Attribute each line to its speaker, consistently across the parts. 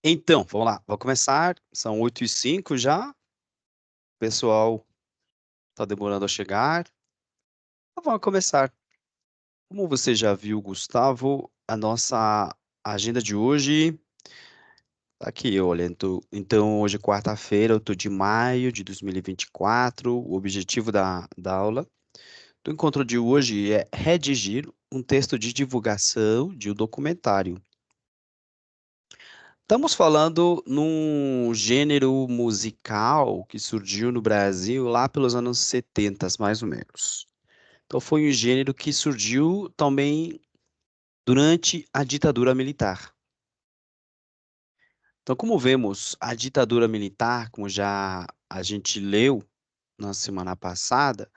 Speaker 1: Então, vamos lá, vou começar. São 8h05 já. O pessoal está demorando a chegar. Então, vamos começar. Como você já viu, Gustavo, a nossa agenda de hoje tá aqui, olha. Então, hoje é quarta-feira, 8 de maio de 2024. O objetivo da aula do encontro de hoje é redigir um texto de divulgação de um documentário. Estamos falando num gênero musical que surgiu no Brasil lá pelos anos 70, mais ou menos. Então, foi um gênero que surgiu também durante a ditadura militar. Então, como vemos, a ditadura militar, como já a gente leu na semana passada,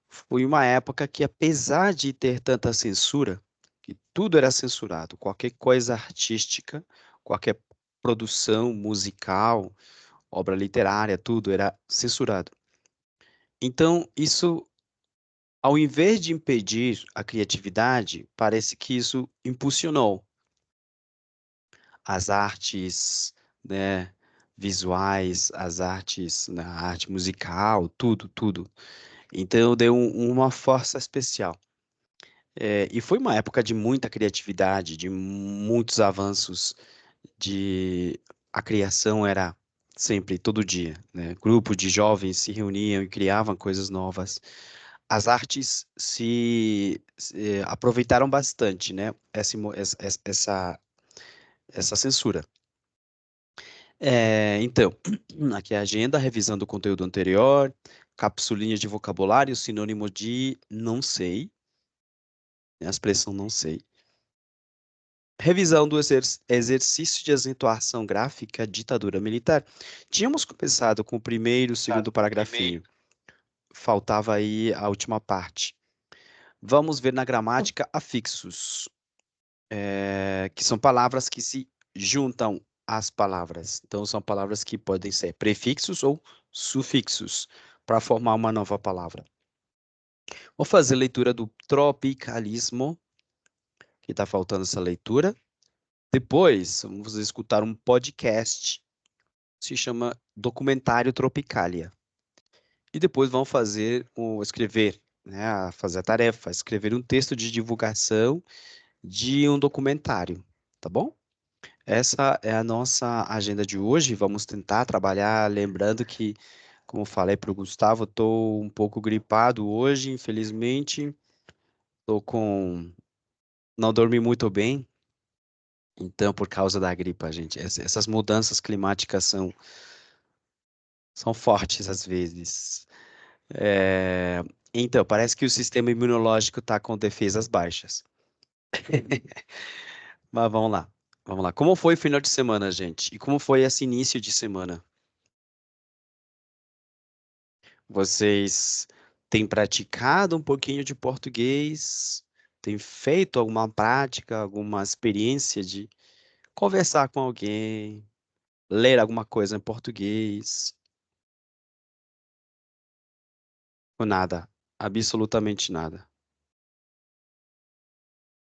Speaker 1: foi uma época que, apesar de ter tanta censura, que tudo era censurado, qualquer coisa artística, qualquer produção musical, obra literária, tudo era censurado. Então, isso, ao invés de impedir a criatividade, parece que isso impulsionou as artes, né, visuais, as artes, na arte musical, tudo, tudo. Então, deu uma força especial. E foi uma época de muita criatividade, de muitos avanços, de a criação era sempre, todo dia, né? Grupo de jovens se reuniam e criavam coisas novas. As artes se aproveitaram bastante, né? Essa censura. Então, aqui é a agenda, revisão do conteúdo anterior, capsulinha de vocabulário, sinônimo de não sei, né? A expressão não sei. Revisão do exercício de acentuação gráfica, ditadura militar. Tínhamos começado com o primeiro, segundo paragrafinho. Faltava aí a última parte. Vamos ver na gramática afixos, que são palavras que se juntam às palavras. Então, são palavras que podem ser prefixos ou sufixos para formar uma nova palavra. Vou fazer leitura do tropicalismo, que está faltando essa leitura. Depois, vamos escutar um podcast, se chama Documentário Tropicalia. E depois vão escrever, né, fazer a tarefa, escrever um texto de divulgação de um documentário, tá bom? Essa é a nossa agenda de hoje. Vamos tentar trabalhar, lembrando que, como falei para o Gustavo, estou um pouco gripado hoje, infelizmente. Estou com, não dormi muito bem, então por causa da gripe, gente. Essas mudanças climáticas são fortes às vezes. É, Então, parece que o sistema imunológico está com defesas baixas. Mas vamos lá. Vamos lá. Como foi o final de semana, gente? E como foi esse início de semana? Vocês têm praticado um pouquinho de português? Têm feito alguma prática, alguma experiência de conversar com alguém, ler alguma coisa em português? Ou nada? Absolutamente nada.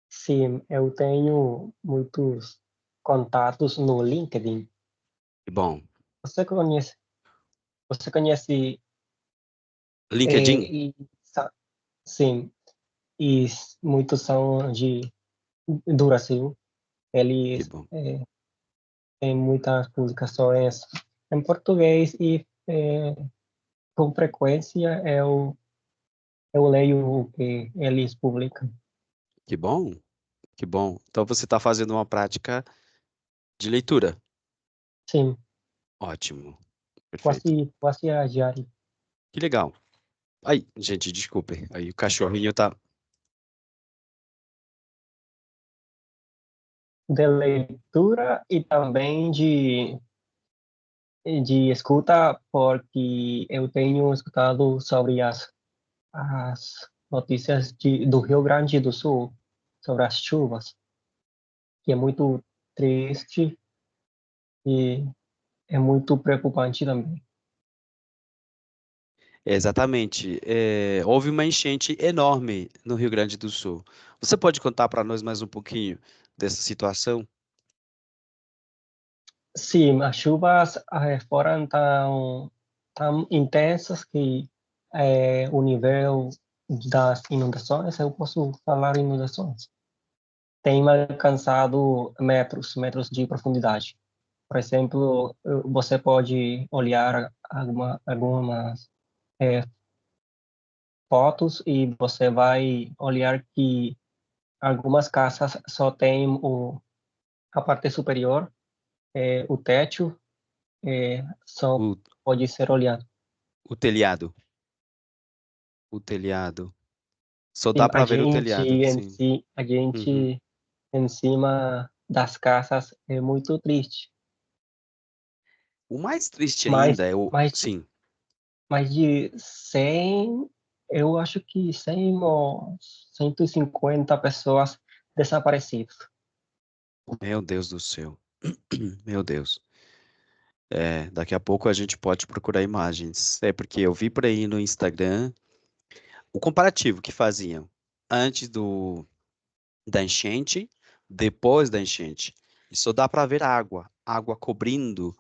Speaker 2: Sim, eu tenho muitos contatos no LinkedIn.
Speaker 1: Que bom.
Speaker 2: Você conhece, você conhece,
Speaker 1: LinkedIn?
Speaker 2: e, sim, muitos são do Brasil.
Speaker 1: Que
Speaker 2: Eles
Speaker 1: bom.
Speaker 2: têm muitas publicações em português e com frequência eu leio o que eles publicam.
Speaker 1: Que bom. Que bom. Então você está fazendo uma prática de leitura.
Speaker 2: Sim,
Speaker 1: Ótimo. Perfeito.
Speaker 2: quase a diário.
Speaker 1: Que legal. Ai, gente, desculpem. Aí o cachorrinho tá.
Speaker 2: De leitura e também de escuta, porque eu tenho escutado sobre as notícias do Rio Grande do Sul, sobre as chuvas, que é muito triste e é muito preocupante também.
Speaker 1: Exatamente. Houve uma enchente enorme no Rio Grande do Sul. Você pode contar para nós mais um pouquinho dessa situação?
Speaker 2: sim, as chuvas foram tão intensas que o nível das inundações, eu posso falar inundações, tem alcançado metros de profundidade. Por exemplo, você pode olhar algumas eh, fotos e você vai olhar que algumas casas só têm a parte superior, o teto, só
Speaker 1: O,
Speaker 2: pode ser olhado.
Speaker 1: o telhado. O telhado. Só
Speaker 2: Sim,
Speaker 1: dá para ver o telhado, sim.
Speaker 2: a
Speaker 1: Uhum.
Speaker 2: gente em cima das casas é muito triste.
Speaker 1: O mais triste
Speaker 2: Mas,
Speaker 1: ainda é o.
Speaker 2: mas,
Speaker 1: Sim.
Speaker 2: mas de 100, eu acho que 100 ou 150 pessoas desaparecidas.
Speaker 1: Meu Deus do céu. Meu Deus. É, daqui a pouco a gente pode procurar imagens. É porque eu vi por aí no Instagram o comparativo que faziam antes da enchente, depois da enchente. E só dá para ver água, água cobrindo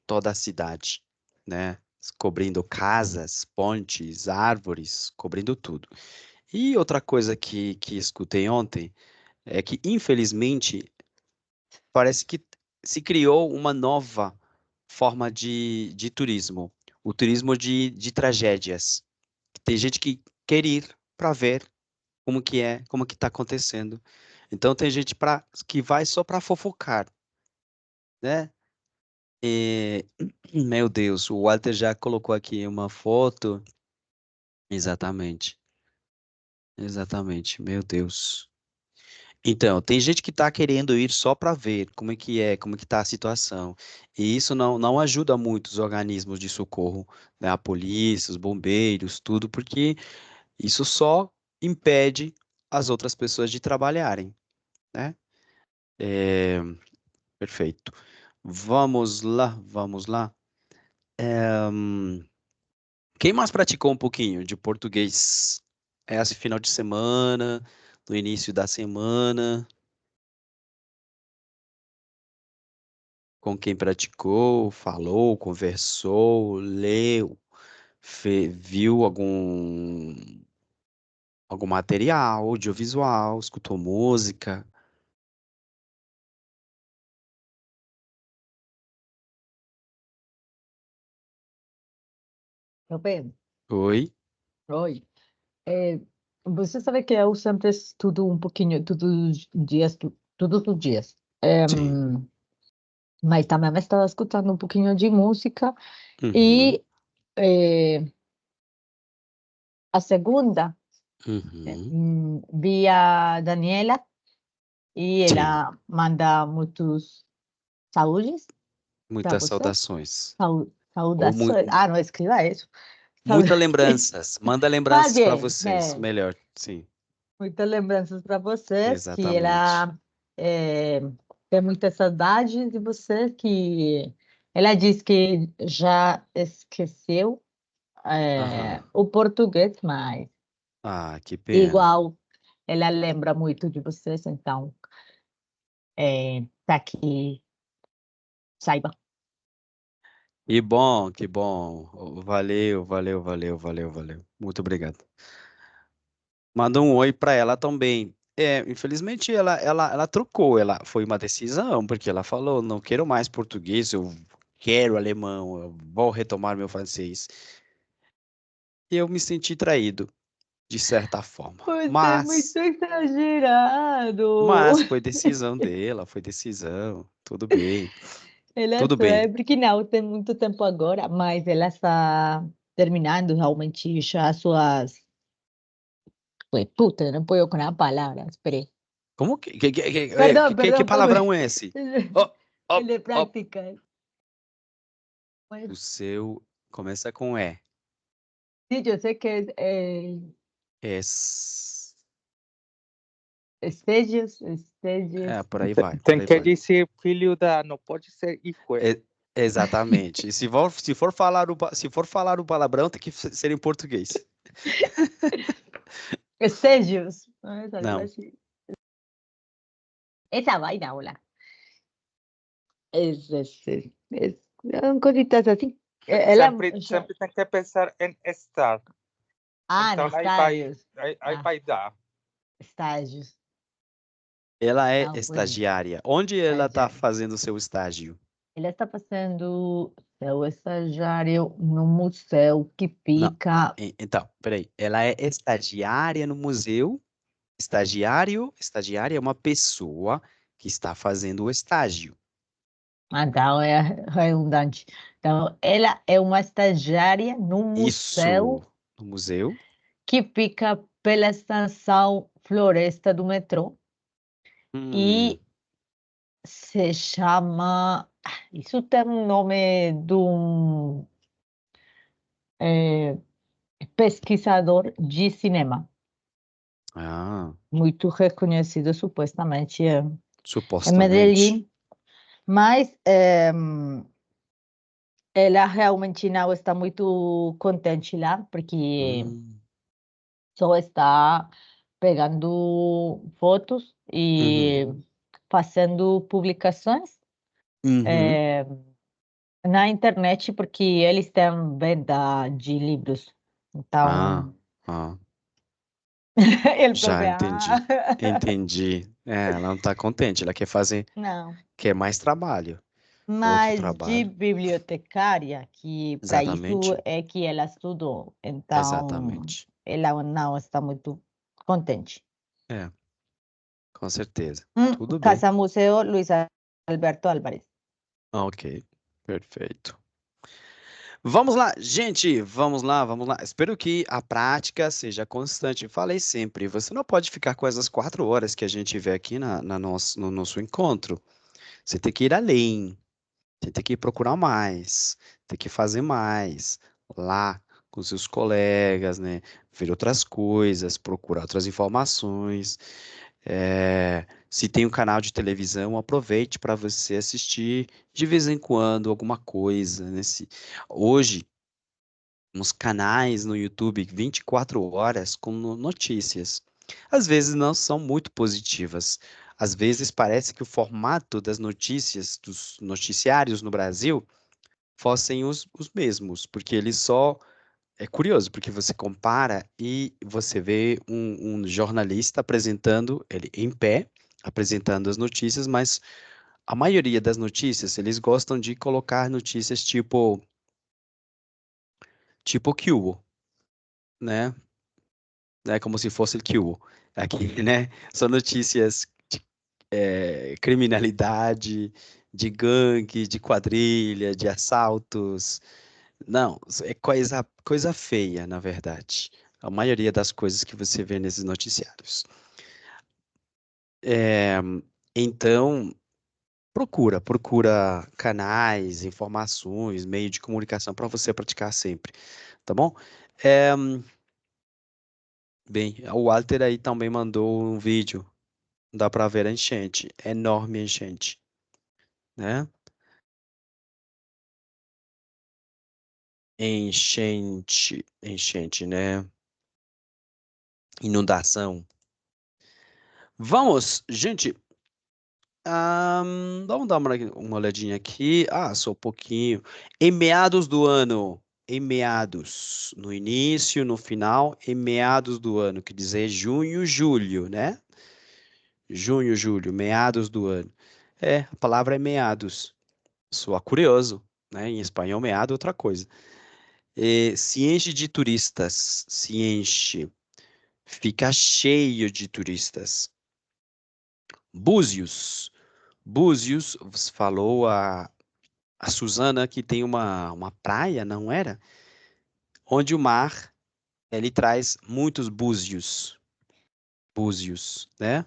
Speaker 1: toda a cidade, né? Cobrindo casas, pontes, árvores, cobrindo tudo. E outra coisa que escutei ontem é que, infelizmente, parece que se criou uma nova forma de turismo, o turismo de tragédias. Tem gente que quer ir para ver como que está acontecendo. Então tem gente que vai só para fofocar, né? E, meu Deus, o Walter já colocou aqui uma foto. Exatamente, exatamente, meu Deus. Então, tem gente que está querendo ir só para ver como é que está a situação. E isso não ajuda muito os organismos de socorro, né? A polícia, os bombeiros, tudo, porque isso só impede as outras pessoas de trabalharem, né? É, perfeito. Vamos lá, vamos lá. Quem mais praticou um pouquinho de português esse final de semana, no início da semana? Com quem praticou, falou, conversou, leu, viu algum material audiovisual, escutou música?
Speaker 3: Roberto,
Speaker 1: Oi?
Speaker 3: oi. É, você sabe que eu sempre estudo um pouquinho todos os dias.
Speaker 1: Sim.
Speaker 3: Mas também me estava escutando um pouquinho de música
Speaker 1: Uhum,
Speaker 3: e é, a segunda
Speaker 1: uhum.
Speaker 3: vi a Daniela e
Speaker 1: Sim.
Speaker 3: ela manda muitos saúdes para
Speaker 1: Muitas
Speaker 3: você.
Speaker 1: saudações. Ou
Speaker 3: Saudações. Ah, não escreva isso.
Speaker 1: muitas lembranças. Manda
Speaker 3: Mas
Speaker 1: lembranças para
Speaker 3: bem,
Speaker 1: vocês. Melhor, sim.
Speaker 3: muitas lembranças para vocês, que
Speaker 1: Exatamente.
Speaker 3: ela é, tem muita saudade de você, que ela diz que já esqueceu
Speaker 1: Aham.
Speaker 3: o português, mas
Speaker 1: Ah, que pena.
Speaker 3: igual ela lembra muito de vocês, então tá aqui, saiba.
Speaker 1: E bom, que bom. Valeu, valeu, valeu, valeu, valeu. Muito obrigado. Manda um oi para ela também. É, infelizmente ela trocou, ela foi uma decisão, porque ela falou, não quero mais português, eu quero alemão, eu vou retomar meu francês. E eu me senti traído, de certa forma.
Speaker 3: Você é muito exagerado.
Speaker 1: Mas foi decisão dela, foi decisão. Tudo bem,
Speaker 3: Ela
Speaker 1: tudo bem.
Speaker 3: sabe que não tem muito tempo agora, mas ela está terminando realmente já suas. Pues puta, no puedo con la palabra, esperé.
Speaker 1: Como
Speaker 3: Perdón,
Speaker 1: que
Speaker 3: perdón,
Speaker 1: palavrão é esse? Ó, ó,
Speaker 3: el de
Speaker 1: ó.
Speaker 3: práctica.
Speaker 1: O
Speaker 3: Pues,
Speaker 1: seu começa com E.
Speaker 3: sí, yo sé que es
Speaker 1: Es.
Speaker 3: Estellos,
Speaker 1: É,
Speaker 3: Estellos.
Speaker 1: por aí vai, por
Speaker 4: Tem
Speaker 1: aí
Speaker 4: que
Speaker 1: vai.
Speaker 4: dizer filho da. Não pode ser hijo.
Speaker 1: É, exatamente. E se for falar se for falar o palavrão, tem que ser em português.
Speaker 3: Estellos. No me salió
Speaker 1: Não.
Speaker 3: así. Esa vaina, hola. São cositas assim. Ela,
Speaker 4: Sempre tem que pensar em estar. Então,
Speaker 3: estágios.
Speaker 4: aí vai dar.
Speaker 3: Estágios.
Speaker 1: Ela é
Speaker 3: Bueno,
Speaker 1: estagiária. Onde ela está
Speaker 3: estagiária.
Speaker 1: fazendo seu estágio?
Speaker 3: Ela está fazendo seu estagiário no museu que fica.
Speaker 1: Então, peraí. Ela é estagiária no museu. Estagiária é uma pessoa que está fazendo o estágio.
Speaker 3: Então, é redundante. Então, ela é uma estagiária no museu
Speaker 1: Isso, no museu.
Speaker 3: que fica pela estação Floresta do metrô e se chama. Isso tem um nome de um pesquisador de cinema,
Speaker 1: Ah,
Speaker 3: muito reconhecido, supostamente, em
Speaker 1: supostamente.
Speaker 3: Medellín, mas ela realmente não está muito contente lá, porque
Speaker 1: Hum,
Speaker 3: só está pegando fotos e
Speaker 1: uhum,
Speaker 3: fazendo publicações
Speaker 1: uhum.
Speaker 3: na internet, porque eles têm venda de livros.
Speaker 1: Ah,
Speaker 3: Então,
Speaker 1: ah,
Speaker 3: ele
Speaker 1: já
Speaker 3: profe,
Speaker 1: entendi. Entendi. É, ela não está contente, ela
Speaker 3: não.
Speaker 1: quer mais trabalho, outro
Speaker 3: Mas de
Speaker 1: trabalho.
Speaker 3: bibliotecária, que para isso
Speaker 1: Exatamente,
Speaker 3: é que ela estudou. Então,
Speaker 1: exatamente.
Speaker 3: ela não está muito contente.
Speaker 1: É, com certeza. Tudo bem.
Speaker 3: Casa Museu Luis Alberto Álvarez.
Speaker 1: Ok, perfeito. Vamos lá, gente, vamos lá, vamos lá. Espero que a prática seja constante. Falei sempre, você não pode ficar com essas 4 horas que a gente vê aqui no nosso encontro. Você tem que ir além, você tem que procurar mais, tem que fazer mais lá com seus colegas, né? Ver outras coisas, procurar outras informações. Se tem um canal de televisão, aproveite para você assistir de vez em quando alguma coisa, né? Hoje, uns canais no YouTube 24 horas com notícias. Às vezes não são muito positivas. Às vezes parece que o formato das notícias, dos noticiários no Brasil, fossem os mesmos, porque eles só. É curioso, porque você compara e você vê um jornalista apresentando, ele em pé, apresentando as notícias, mas a maioria das notícias, eles gostam de colocar notícias tipo Cubo, né? Como se fosse o Cubo. Aqui, né? São notícias de criminalidade, de gangue, de quadrilha, de assaltos. Não, é coisa feia, na verdade. A maioria das coisas que você vê nesses noticiários. É, então, procura canais, informações, meio de comunicação para você praticar sempre, tá bom? É, bem, o Walter aí também mandou um vídeo, dá para ver a enchente, enorme enchente, né? Enchente, né? Inundação. Vamos, gente. Vamos dar uma olhadinha aqui. Ah, só um pouquinho. Em meados do ano. Em meados. No início, no final, em meados do ano. Quer dizer, junho, julho, né? Junho, julho, meados do ano. A palavra é meados. Soa curioso, né? Em espanhol, meado é outra coisa. Se enche de turistas. Se enche. Fica cheio de turistas. Búzios. Búzios, você falou a Suzana que tem uma praia, não era? Onde o mar, ele traz muitos búzios, né?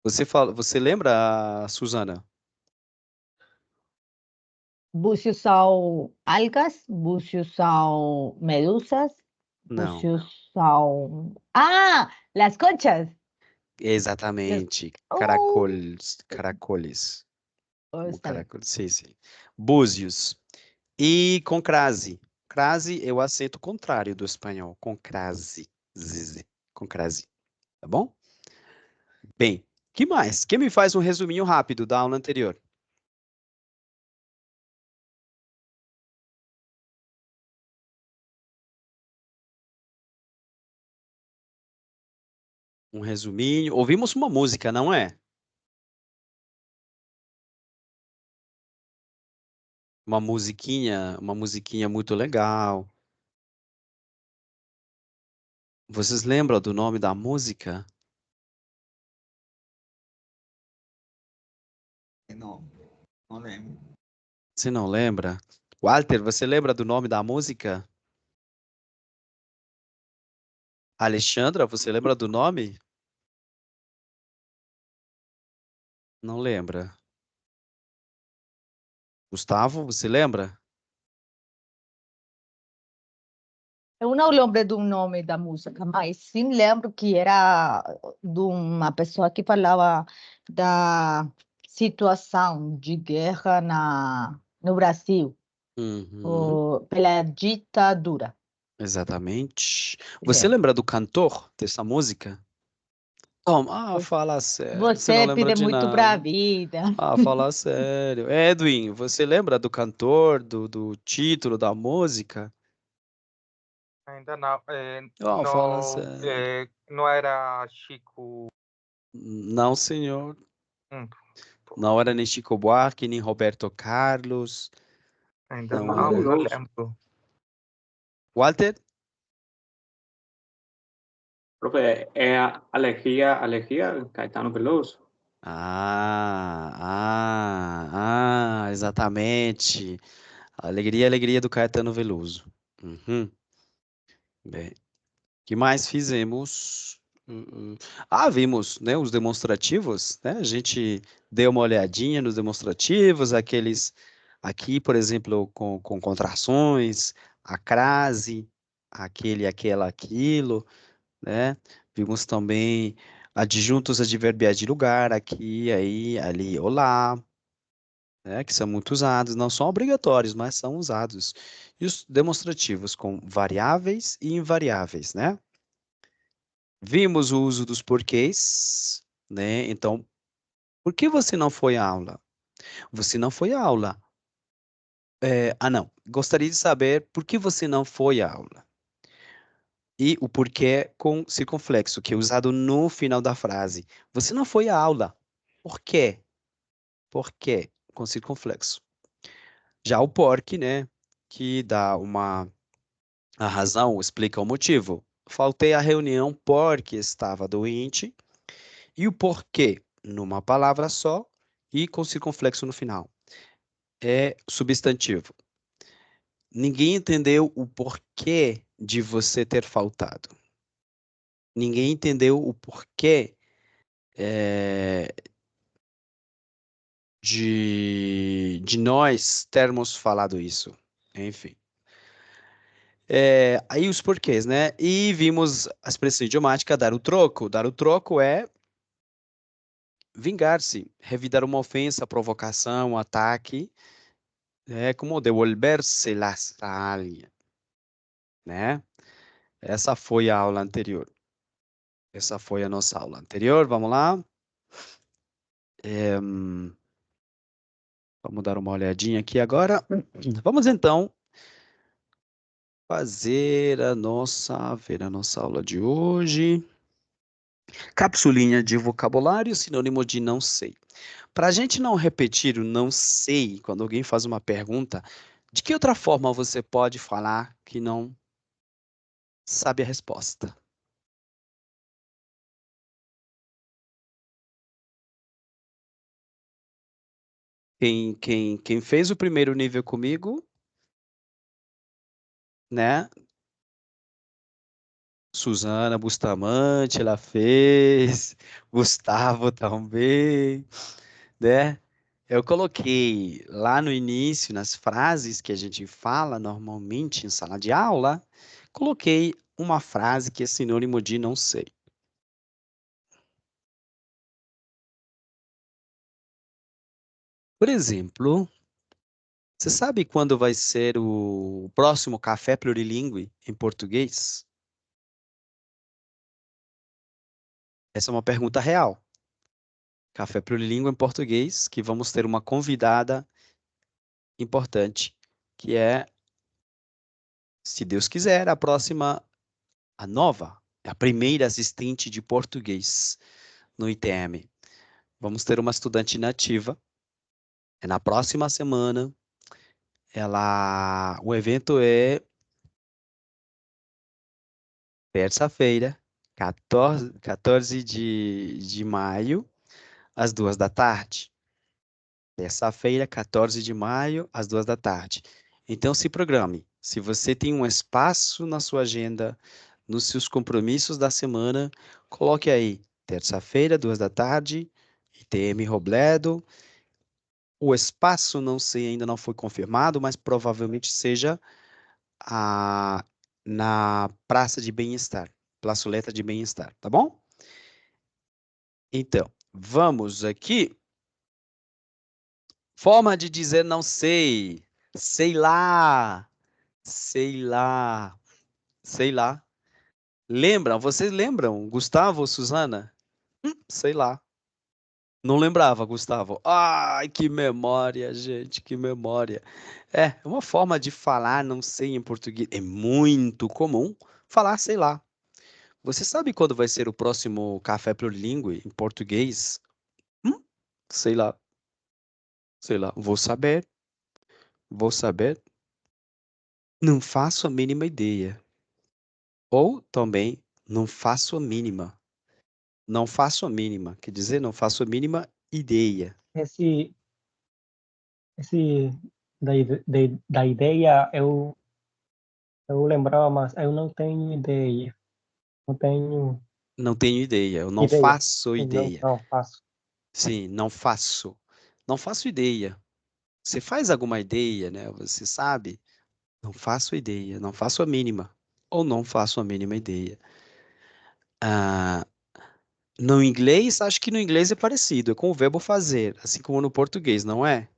Speaker 1: Você lembra, Suzana?
Speaker 3: Búzios são algas, búzios são medusas,
Speaker 1: Não,
Speaker 3: búzios são. Ah! Las conchas! Las...
Speaker 1: exatamente.
Speaker 3: Oh!
Speaker 1: Caracoles.
Speaker 3: Oh,
Speaker 1: Como
Speaker 3: está bem.
Speaker 1: caracoles, sim. Búzios. E com crase. Crase é o acento contrário do espanhol, com crase. Com crase. Tá bom? Bem, Que mais? Quem me faz um resuminho rápido da aula anterior? Um resuminho. Ouvimos uma música, não é? Uma musiquinha muito legal. Vocês lembram do nome da música?
Speaker 5: Não, não lembro.
Speaker 1: Você não lembra? Walter, você lembra do nome da música? Alexandra, você lembra do nome? Não lembra. Gustavo, você lembra?
Speaker 3: Eu não lembro do nome da música, mas sim lembro que era de uma pessoa que falava da situação de guerra no Brasil,
Speaker 1: Uhum,
Speaker 3: pela ditadura.
Speaker 1: exatamente. Você
Speaker 3: É.
Speaker 1: lembra do cantor dessa música? Toma, fala sério. Você não
Speaker 3: Você
Speaker 1: lembra
Speaker 3: pede
Speaker 1: de
Speaker 3: muito para a
Speaker 1: nada.
Speaker 3: vida.
Speaker 1: Fala sério. Edwin, você lembra do cantor, do título da música?
Speaker 4: Ainda não.
Speaker 1: Fala sério.
Speaker 4: Não era Chico.
Speaker 1: Não, senhor.
Speaker 4: Hum,
Speaker 1: Não era nem Chico Buarque, nem Roberto Carlos.
Speaker 4: Ainda
Speaker 1: Não
Speaker 4: não,
Speaker 1: era.
Speaker 4: não lembro.
Speaker 1: Walter?
Speaker 5: Profe, Alegría, Caetano Veloso.
Speaker 1: Exatamente. Alegria, alegria do Caetano Veloso. Uhum. Bem, que mais fizemos? Vimos, né, os demonstrativos, né? A gente deu uma olhadinha nos demonstrativos, aqueles aqui, por exemplo, com contrações, a crase, aquele, aquela, aquilo, né? Vimos também adjuntos adverbiais de lugar, aqui, aí, ali, olá, né? Que são muito usados, não são obrigatórios, mas são usados. E os demonstrativos com variáveis e invariáveis, né? Vimos o uso dos porquês, né? Então, por que você não foi à aula? Você não foi à aula. Não. Gostaria de saber por que você não foi à aula. E o porquê com circunflexo, que é usado no final da frase. Você não foi à aula. Por quê? Por quê? Com circunflexo. Já o porquê, né? Que dá a razão, explica o motivo. Faltei à reunião porque estava doente. E o porquê, numa palavra só e com circunflexo no final. É substantivo. Ninguém entendeu o porquê de você ter faltado. Ninguém entendeu o porquê de nós termos falado isso. Enfim. Aí os porquês, né? E vimos a expressão idiomática dar o troco. Dar o troco é vingar-se, revidar uma ofensa, provocação, ataque. É como devolverse la salha, né? Essa foi a aula anterior. Essa foi a nossa aula anterior. Vamos lá. Vamos dar uma olhadinha aqui agora. Vamos então ver a nossa aula de hoje. Capsulinha de vocabulário, sinônimo de não sei. Para a gente não repetir o não sei, quando alguém faz uma pergunta, de que outra forma você pode falar que não sabe a resposta? Quem fez o primeiro nível comigo, né? Suzana Bustamante, ela fez. Gustavo também, né? Eu coloquei lá no início, nas frases que a gente fala normalmente em sala de aula, coloquei uma frase que é sinônimo de não sei. Por exemplo, você sabe quando vai ser o próximo café plurilingue em português? Essa é uma pergunta real. Café Plurilíngua em português, que vamos ter uma convidada importante, que é, se Deus quiser, a nova, a primeira assistente de português no ITM. Vamos ter uma estudante nativa. Na próxima semana, o evento é terça-feira, 14 de maio, às 14h. Terça-feira, 14 de maio, às 14h. Então, se programe. Se você tem um espaço na sua agenda, nos seus compromissos da semana, coloque aí, terça-feira, 14h, ITM Robledo. O espaço, não sei, ainda não foi confirmado, mas provavelmente seja na Praça de Bem-Estar, Plaçoleta de Bem-Estar, tá bom? Então, vamos aqui. Forma de dizer não sei. Sei lá. Sei lá. Sei lá. Vocês lembram? Gustavo, Suzana? Sei lá. Não lembrava, Gustavo. Ai, que memória, gente, que memória. É uma forma de falar não sei em português. É muito comum falar sei lá. Você sabe quando vai ser o próximo Café Plurilingüe em português? Sei lá. Sei lá. Vou saber. Vou saber. Não faço a mínima ideia. Ou também, não faço a mínima. Não faço a mínima. Quer dizer, não faço a mínima ideia.
Speaker 2: Esse, esse da ideia, eu lembrava, mas eu não tenho ideia. Não tenho
Speaker 1: Não tenho ideia. Eu não
Speaker 2: ideia.
Speaker 1: faço
Speaker 2: Eu
Speaker 1: ideia.
Speaker 2: não faço.
Speaker 1: Sim, não faço. Não faço ideia. Você faz alguma ideia, né? Você sabe? Não faço ideia. Não faço a mínima. Ou não faço a mínima ideia. Ah, no inglês, acho que no inglês é parecido. É com o verbo fazer, assim como no português, não é?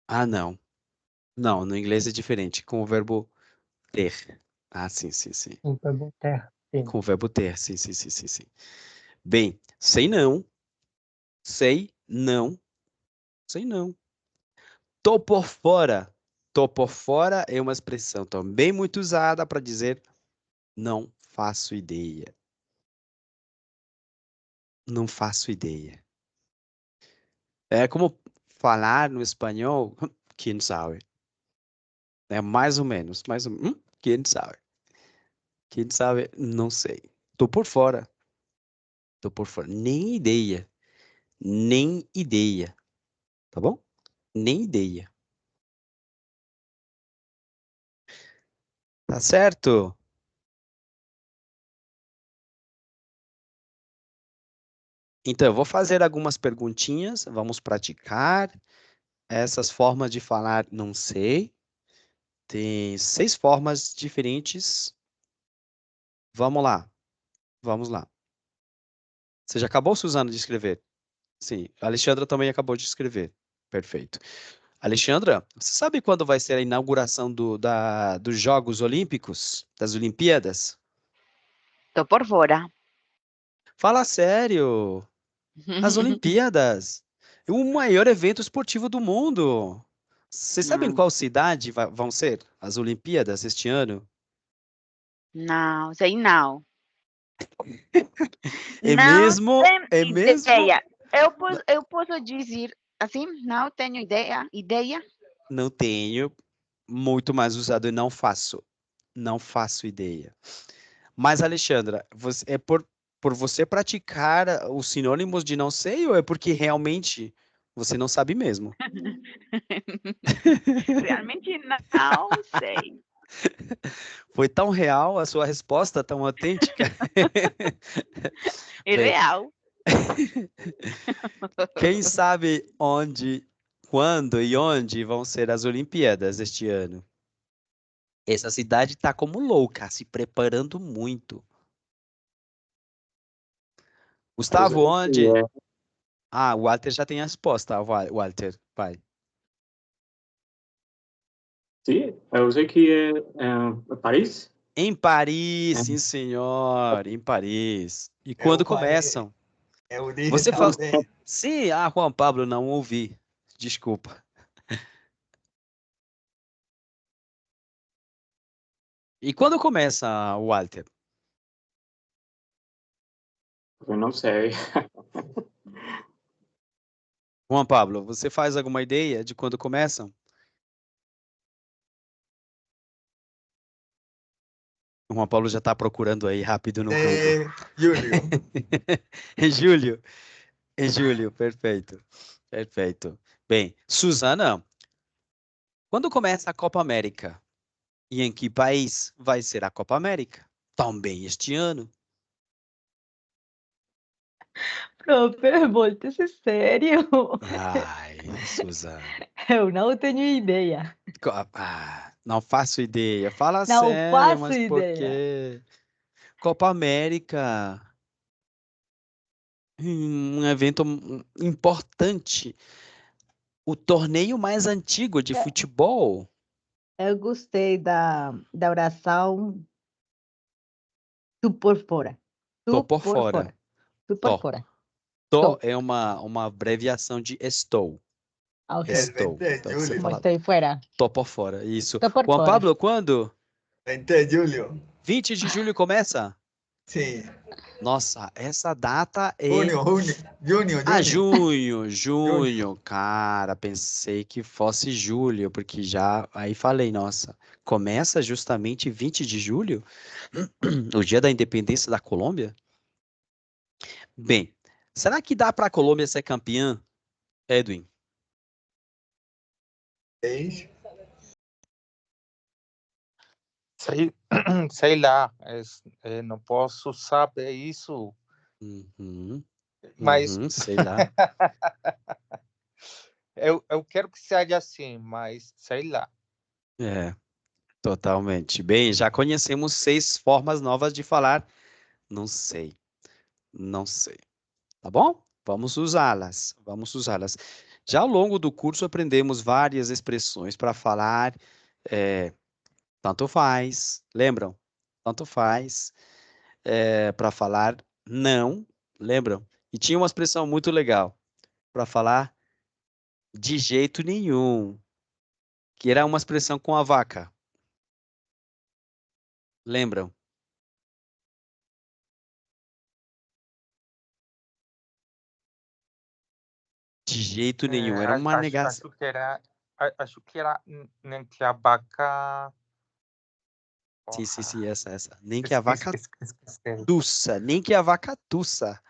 Speaker 1: Ah, não. Não, no inglês é diferente. Com o verbo ter. Ah, sim, sim, sim.
Speaker 2: Em terra. Sim.
Speaker 1: Com o verbo ter, sim, sim, sim, sim, sim. Bem, sei não. Sei não. Sei não. Tô por fora. Tô por fora é uma expressão também muito usada para dizer não faço ideia. Não faço ideia. É como falar no espanhol, quem sabe? É mais ou menos, quem sabe? Quem sabe? Não sei. Tô por fora. Tô por fora. Nem ideia. Nem ideia. Tá bom? Nem ideia. Tá certo? Então, eu vou fazer algumas perguntinhas, vamos praticar essas formas de falar não sei. Tem 6 formas diferentes. Vamos lá, vamos lá. Você já acabou, Suzana, de escrever? Sim, a Alexandra também acabou de escrever. Perfeito. Alexandra, você sabe quando vai ser a inauguração dos Jogos Olímpicos, das Olimpíadas?
Speaker 6: Tô por fora.
Speaker 1: Fala sério! As Olimpíadas! É o maior evento esportivo do mundo! Vocês sabem
Speaker 6: Não,
Speaker 1: qual cidade vão ser as Olimpíadas este ano?
Speaker 6: não, sei não.
Speaker 1: É
Speaker 6: Não
Speaker 1: mesmo?
Speaker 6: tenho
Speaker 1: É mesmo?
Speaker 6: ideia. Eu posso dizer assim, não tenho ideia. Ideia?
Speaker 1: Não tenho. Muito mais usado e não faço. Não faço ideia. Mas, Alexandra, é por você praticar os sinônimos de não sei ou é porque realmente você não sabe mesmo?
Speaker 6: Realmente não sei.
Speaker 1: Foi tão real a sua resposta, tão autêntica?
Speaker 6: É
Speaker 1: Bem,
Speaker 6: real.
Speaker 1: quem sabe onde, quando e onde vão ser as Olimpíadas este ano? Essa cidade está como louca, se preparando muito.
Speaker 5: Eu sei
Speaker 1: Gustavo,
Speaker 5: que
Speaker 1: onde? Ah, o Walter já tem a resposta, Walter, vai.
Speaker 5: sim, eu sei que é Paris.
Speaker 1: Em Paris, sim, senhor. Em Paris. E quando começam? Você fala. Sim, Juan Pablo, não ouvi. Desculpa. E quando começa, Walter?
Speaker 5: Eu não sei.
Speaker 1: Juan Pablo, você faz alguma ideia de quando começam? O Juan Pablo já está procurando aí rápido no Google.
Speaker 7: Julio.
Speaker 1: Em julho. Em julho, perfeito. Perfeito. Bem, Suzana, quando começa a Copa América? E em que país vai ser a Copa América? Também este ano.
Speaker 3: Profe, volte-se sério.
Speaker 1: Ai, Suzana.
Speaker 3: Eu não tenho ideia.
Speaker 1: Não faço ideia. Fala
Speaker 3: Não
Speaker 1: sério,
Speaker 3: faço
Speaker 1: mas por
Speaker 3: ideia.
Speaker 1: quê? Copa América. Um evento importante. O torneio mais antigo de futebol.
Speaker 3: Eu gostei da oração tu por fora.
Speaker 1: Tô
Speaker 3: Tu
Speaker 1: por
Speaker 3: por
Speaker 1: fora.
Speaker 3: fora. Tu por
Speaker 1: Tô.
Speaker 3: fora.
Speaker 1: Tô
Speaker 3: Tô.
Speaker 1: é uma abreviação de estou.
Speaker 3: Ah, ok.
Speaker 1: Estou.
Speaker 7: 20 de
Speaker 1: Então você
Speaker 7: julio.
Speaker 3: Como
Speaker 1: fala,
Speaker 3: estou fora.
Speaker 1: tô por fora. Isso.
Speaker 3: Tô por
Speaker 1: Juan
Speaker 3: fora.
Speaker 1: Pablo, quando?
Speaker 7: 20 de julio.
Speaker 1: 20 de julho começa?
Speaker 7: Sí.
Speaker 1: Nossa, essa data é.
Speaker 7: Junio.
Speaker 1: Junho. Cara, pensei que fosse julho, porque já aí falei, nossa, começa justamente 20 de julho, o dia da independência da Colômbia? Bem, será que dá para a Colômbia ser campeã, Edwin?
Speaker 7: Seis.
Speaker 4: Sei lá, não posso saber isso,
Speaker 1: Uhum,
Speaker 4: mas
Speaker 1: sei lá.
Speaker 4: eu quero que seja assim, mas sei lá.
Speaker 1: É, totalmente. Bem, já conhecemos 6 formas novas de falar não sei, não sei. Tá bom? Vamos usá-las, vamos usá-las. Já ao longo do curso aprendemos várias expressões para falar tanto faz, lembram? Tanto faz, para falar não, lembram? E tinha uma expressão muito legal para falar de jeito nenhum, que era uma expressão com a vaca. Lembram? De jeito nenhum, era uma negação.
Speaker 4: Acho que era nem que a vaca.
Speaker 1: Sim, essa. Nem que a
Speaker 4: Esqueci,
Speaker 1: vaca
Speaker 4: esqueci.
Speaker 1: tussa, nem que a vaca tussa.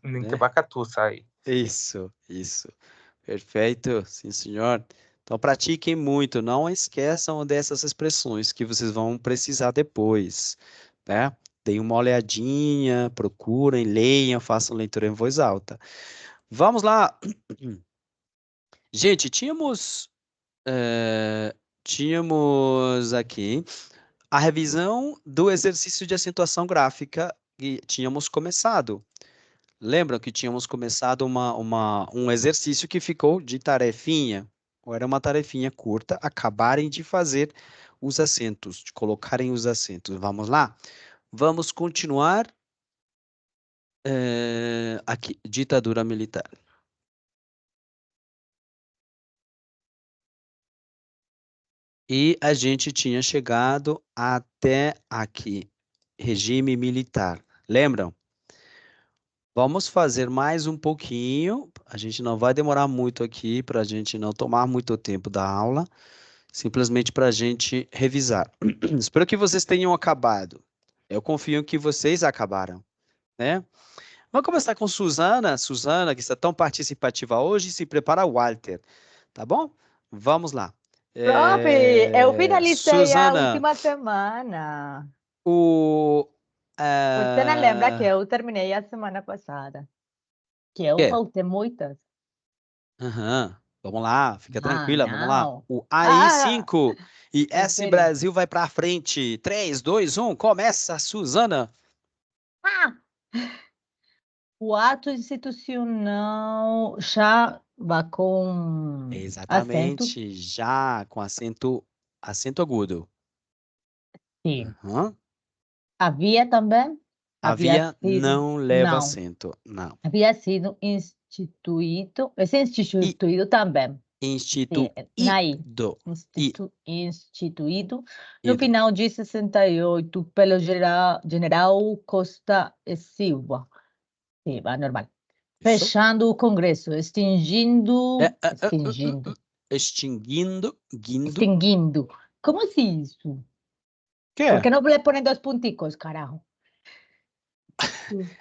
Speaker 4: Nem que
Speaker 1: Né?
Speaker 4: a vaca tussa aí.
Speaker 1: Isso. Perfeito, sim, senhor. Então, pratiquem muito, não esqueçam dessas expressões que vocês vão precisar depois, né? Deem uma olhadinha, procurem, leiam, façam leitura em voz alta. Vamos lá. Gente, tínhamos aqui a revisão do exercício de acentuação gráfica que tínhamos começado. Lembram que tínhamos começado um exercício que ficou de tarefinha, ou era uma tarefinha curta, acabarem de fazer os acentos, de colocarem os acentos. Vamos lá? Vamos continuar aqui, ditadura militar. E a gente tinha chegado até aqui, regime militar. Lembram? Vamos fazer mais um pouquinho. A gente não vai demorar muito aqui para a gente não tomar muito tempo da aula, simplesmente para a gente revisar. Espero que vocês tenham acabado. Eu confio que vocês acabaram, né? Vamos começar com Suzana. Suzana, que está tão participativa hoje, se prepara, Walter, tá bom? Vamos lá.
Speaker 3: Profe, eu finalizei a
Speaker 1: Suzana,
Speaker 3: última semana.
Speaker 1: o...
Speaker 3: Você não lembra que eu terminei a semana passada? Que eu faltei muitas.
Speaker 1: Aham. Vamos lá, fica tranquila, vamos lá.
Speaker 3: Não.
Speaker 1: O AI5 e S
Speaker 3: espere.
Speaker 1: Brasil vai para frente. 3, 2, 1, começa, Suzana.
Speaker 3: O ato institucional já vai com acento.
Speaker 1: Exatamente, já com acento agudo.
Speaker 3: Sim.
Speaker 1: Aham.
Speaker 3: Havia também?
Speaker 1: Havia
Speaker 3: sido-
Speaker 1: não leva
Speaker 3: não.
Speaker 1: acento. Não.
Speaker 3: Havia sido instituído. Esse instituído também. Naí. Instituído no
Speaker 1: Ido.
Speaker 3: final de 68 pelo general Costa e Silva. Sim, vai normal.
Speaker 1: Isso.
Speaker 3: Fechando o Congresso, extinguindo. Extinguindo. Como assim isso?
Speaker 1: Que
Speaker 3: Por que
Speaker 1: é?
Speaker 3: não le ponem dois ponticos, carajo?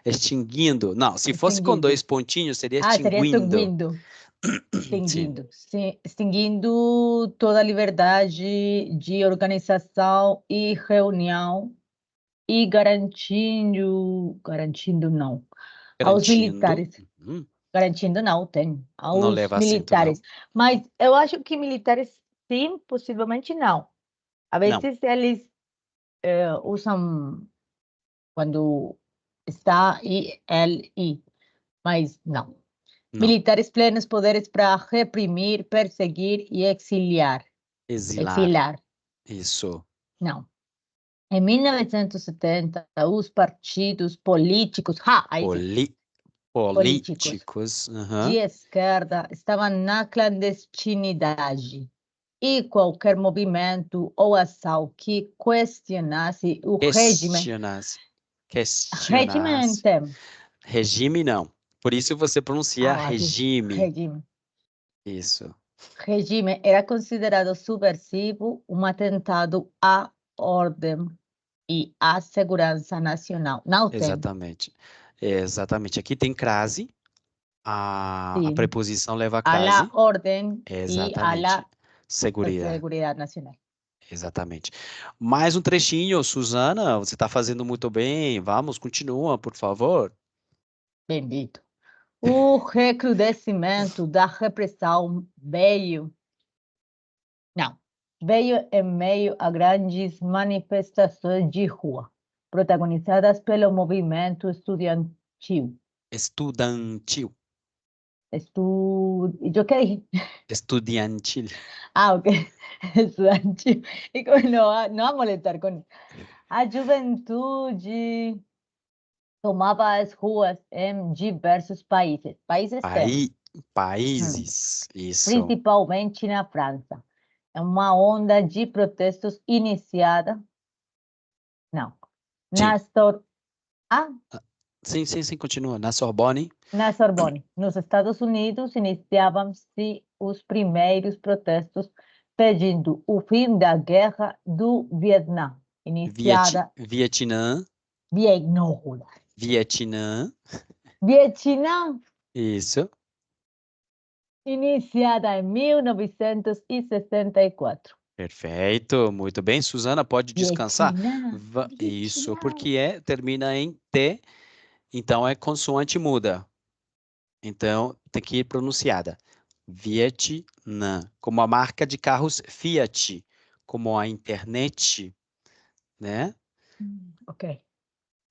Speaker 1: Extinguindo. Não, se fosse com
Speaker 3: Extinguindo.
Speaker 1: 2 pontinhos, seria
Speaker 3: Seria
Speaker 1: extinguindo.
Speaker 3: extinguindo. Sim, extinguindo toda a liberdade de organização e reunião e garantindo não, aos
Speaker 1: Garantindo.
Speaker 3: militares.
Speaker 1: Uhum.
Speaker 3: Garantindo não, tem.
Speaker 1: Não
Speaker 3: Aos
Speaker 1: leva acento,
Speaker 3: militares. Mas eu acho que militares sim, possivelmente não. A
Speaker 1: Não.
Speaker 3: vezes eles usam quando está ILI, mas não.
Speaker 1: Não.
Speaker 3: Militares plenos poderes para reprimir, perseguir e exiliar.
Speaker 1: Exilar. Isso.
Speaker 3: Não. Em 1970, os partidos políticos, aí sim,
Speaker 1: Políticos. Aham.
Speaker 3: de esquerda estavam na clandestinidade. E qualquer movimento ou ação que questionasse o regime.
Speaker 1: Questionasse. Regime não. Por isso você pronuncia regime.
Speaker 3: Regime.
Speaker 1: Isso.
Speaker 3: Regime era considerado subversivo, um atentado à ordem e à segurança nacional. Não tem.
Speaker 1: Exatamente. Aqui tem crase. A
Speaker 3: Sim.
Speaker 1: preposição leva
Speaker 3: À
Speaker 1: crase.
Speaker 3: la ordem e à
Speaker 1: Exatamente.
Speaker 3: la
Speaker 1: Seguridade.
Speaker 3: seguridade nacional.
Speaker 1: Exatamente. Mais um trechinho, Suzana, você está fazendo muito bem. Vamos, continua, por favor.
Speaker 3: Bendito. O recrudescimento da repressão veio em meio a grandes manifestações de rua, protagonizadas pelo movimento estudantil. Eu quero...
Speaker 1: Estudiantil.
Speaker 3: Ok. Estudantil. E como não a molestar com isso. A juventude tomava as ruas em diversos países.
Speaker 1: Países. Isso.
Speaker 3: Principalmente na França. É uma onda de protestos iniciada. Não.
Speaker 1: Sim, continua. Na Sorbonne.
Speaker 3: Na Sorbonne, nos Estados Unidos, iniciavam-se os primeiros protestos pedindo o fim da guerra do Vietnã. Iniciada.
Speaker 1: Vietnã.
Speaker 3: Vietnã.
Speaker 1: Isso.
Speaker 3: Iniciada em 1964.
Speaker 1: Perfeito, muito bem. Suzana, pode descansar? Isso, porque termina em T, então é consoante muda. Então, tem que ir pronunciada. Vietnã, como a marca de carros Fiat, como a internet, né?
Speaker 3: Ok.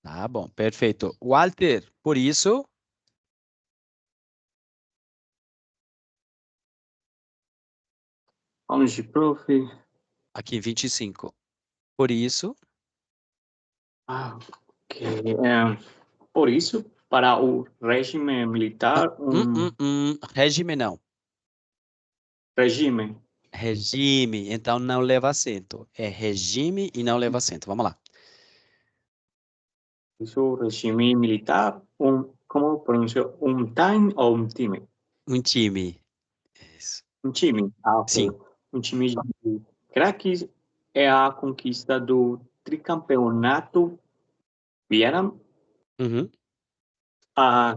Speaker 1: Tá bom, perfeito. Walter, por isso...
Speaker 5: Onde, prof?
Speaker 1: Aqui, 25. Por isso...
Speaker 5: Ok. Por isso, para o regime militar,
Speaker 1: Regime não.
Speaker 5: Regime.
Speaker 1: Regime, então não leva acento. É regime e não leva acento. Vamos lá.
Speaker 5: Isso, regime militar, como pronuncia? Time ou um time?
Speaker 1: Um time. Isso.
Speaker 5: Um time. Ok.
Speaker 1: Sim.
Speaker 5: Um time de craques é a conquista do tricampeonato. Vieram a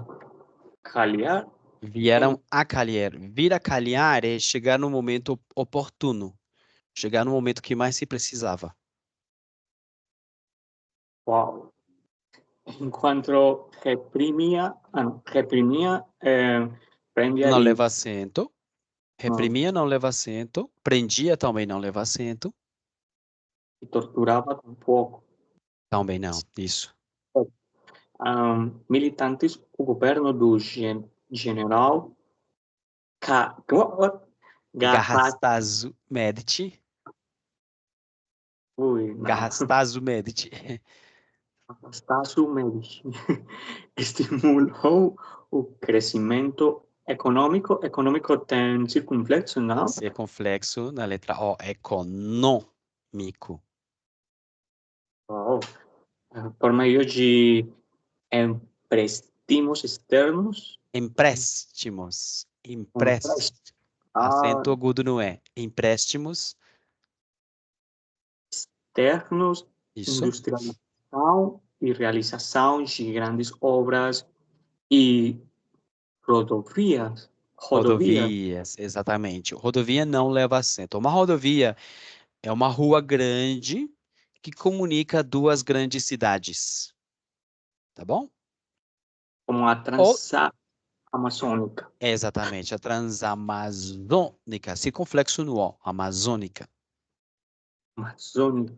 Speaker 5: calhar.
Speaker 1: Vieram a calhar. Vir a calhar é chegar no momento oportuno. Chegar no momento que mais se precisava.
Speaker 5: Uau. Enquanto reprimia, prendia
Speaker 1: Não
Speaker 5: e
Speaker 1: leva acento. Reprimia, não leva acento. Prendia, também não leva acento.
Speaker 5: torturava com fogo.
Speaker 1: Também não, isso.
Speaker 5: Militantes, o governo do general
Speaker 1: Garrastazu Medici.
Speaker 5: Ui, não.
Speaker 1: Gastazo medici.
Speaker 5: Anastácio Medici estimulou o crescimento econômico. Econômico tem circunflexo, não?
Speaker 1: Circunflexo na letra O. Econômico.
Speaker 5: Oh. Por meio de empréstimos externos.
Speaker 1: Empréstimos.
Speaker 5: Empréstimos.
Speaker 1: Acento agudo no E. Empréstimos.
Speaker 5: Externos,
Speaker 1: Isso.
Speaker 5: industrialização e realização de grandes obras e rodovias.
Speaker 1: Rodovias, exatamente. Rodovia não leva acento. Uma rodovia é uma rua grande que comunica duas grandes cidades. Tá bom?
Speaker 5: Como a Transamazônica.
Speaker 1: Exatamente, a Transamazônica, circunflexo no O, amazônica.
Speaker 5: Amazônica.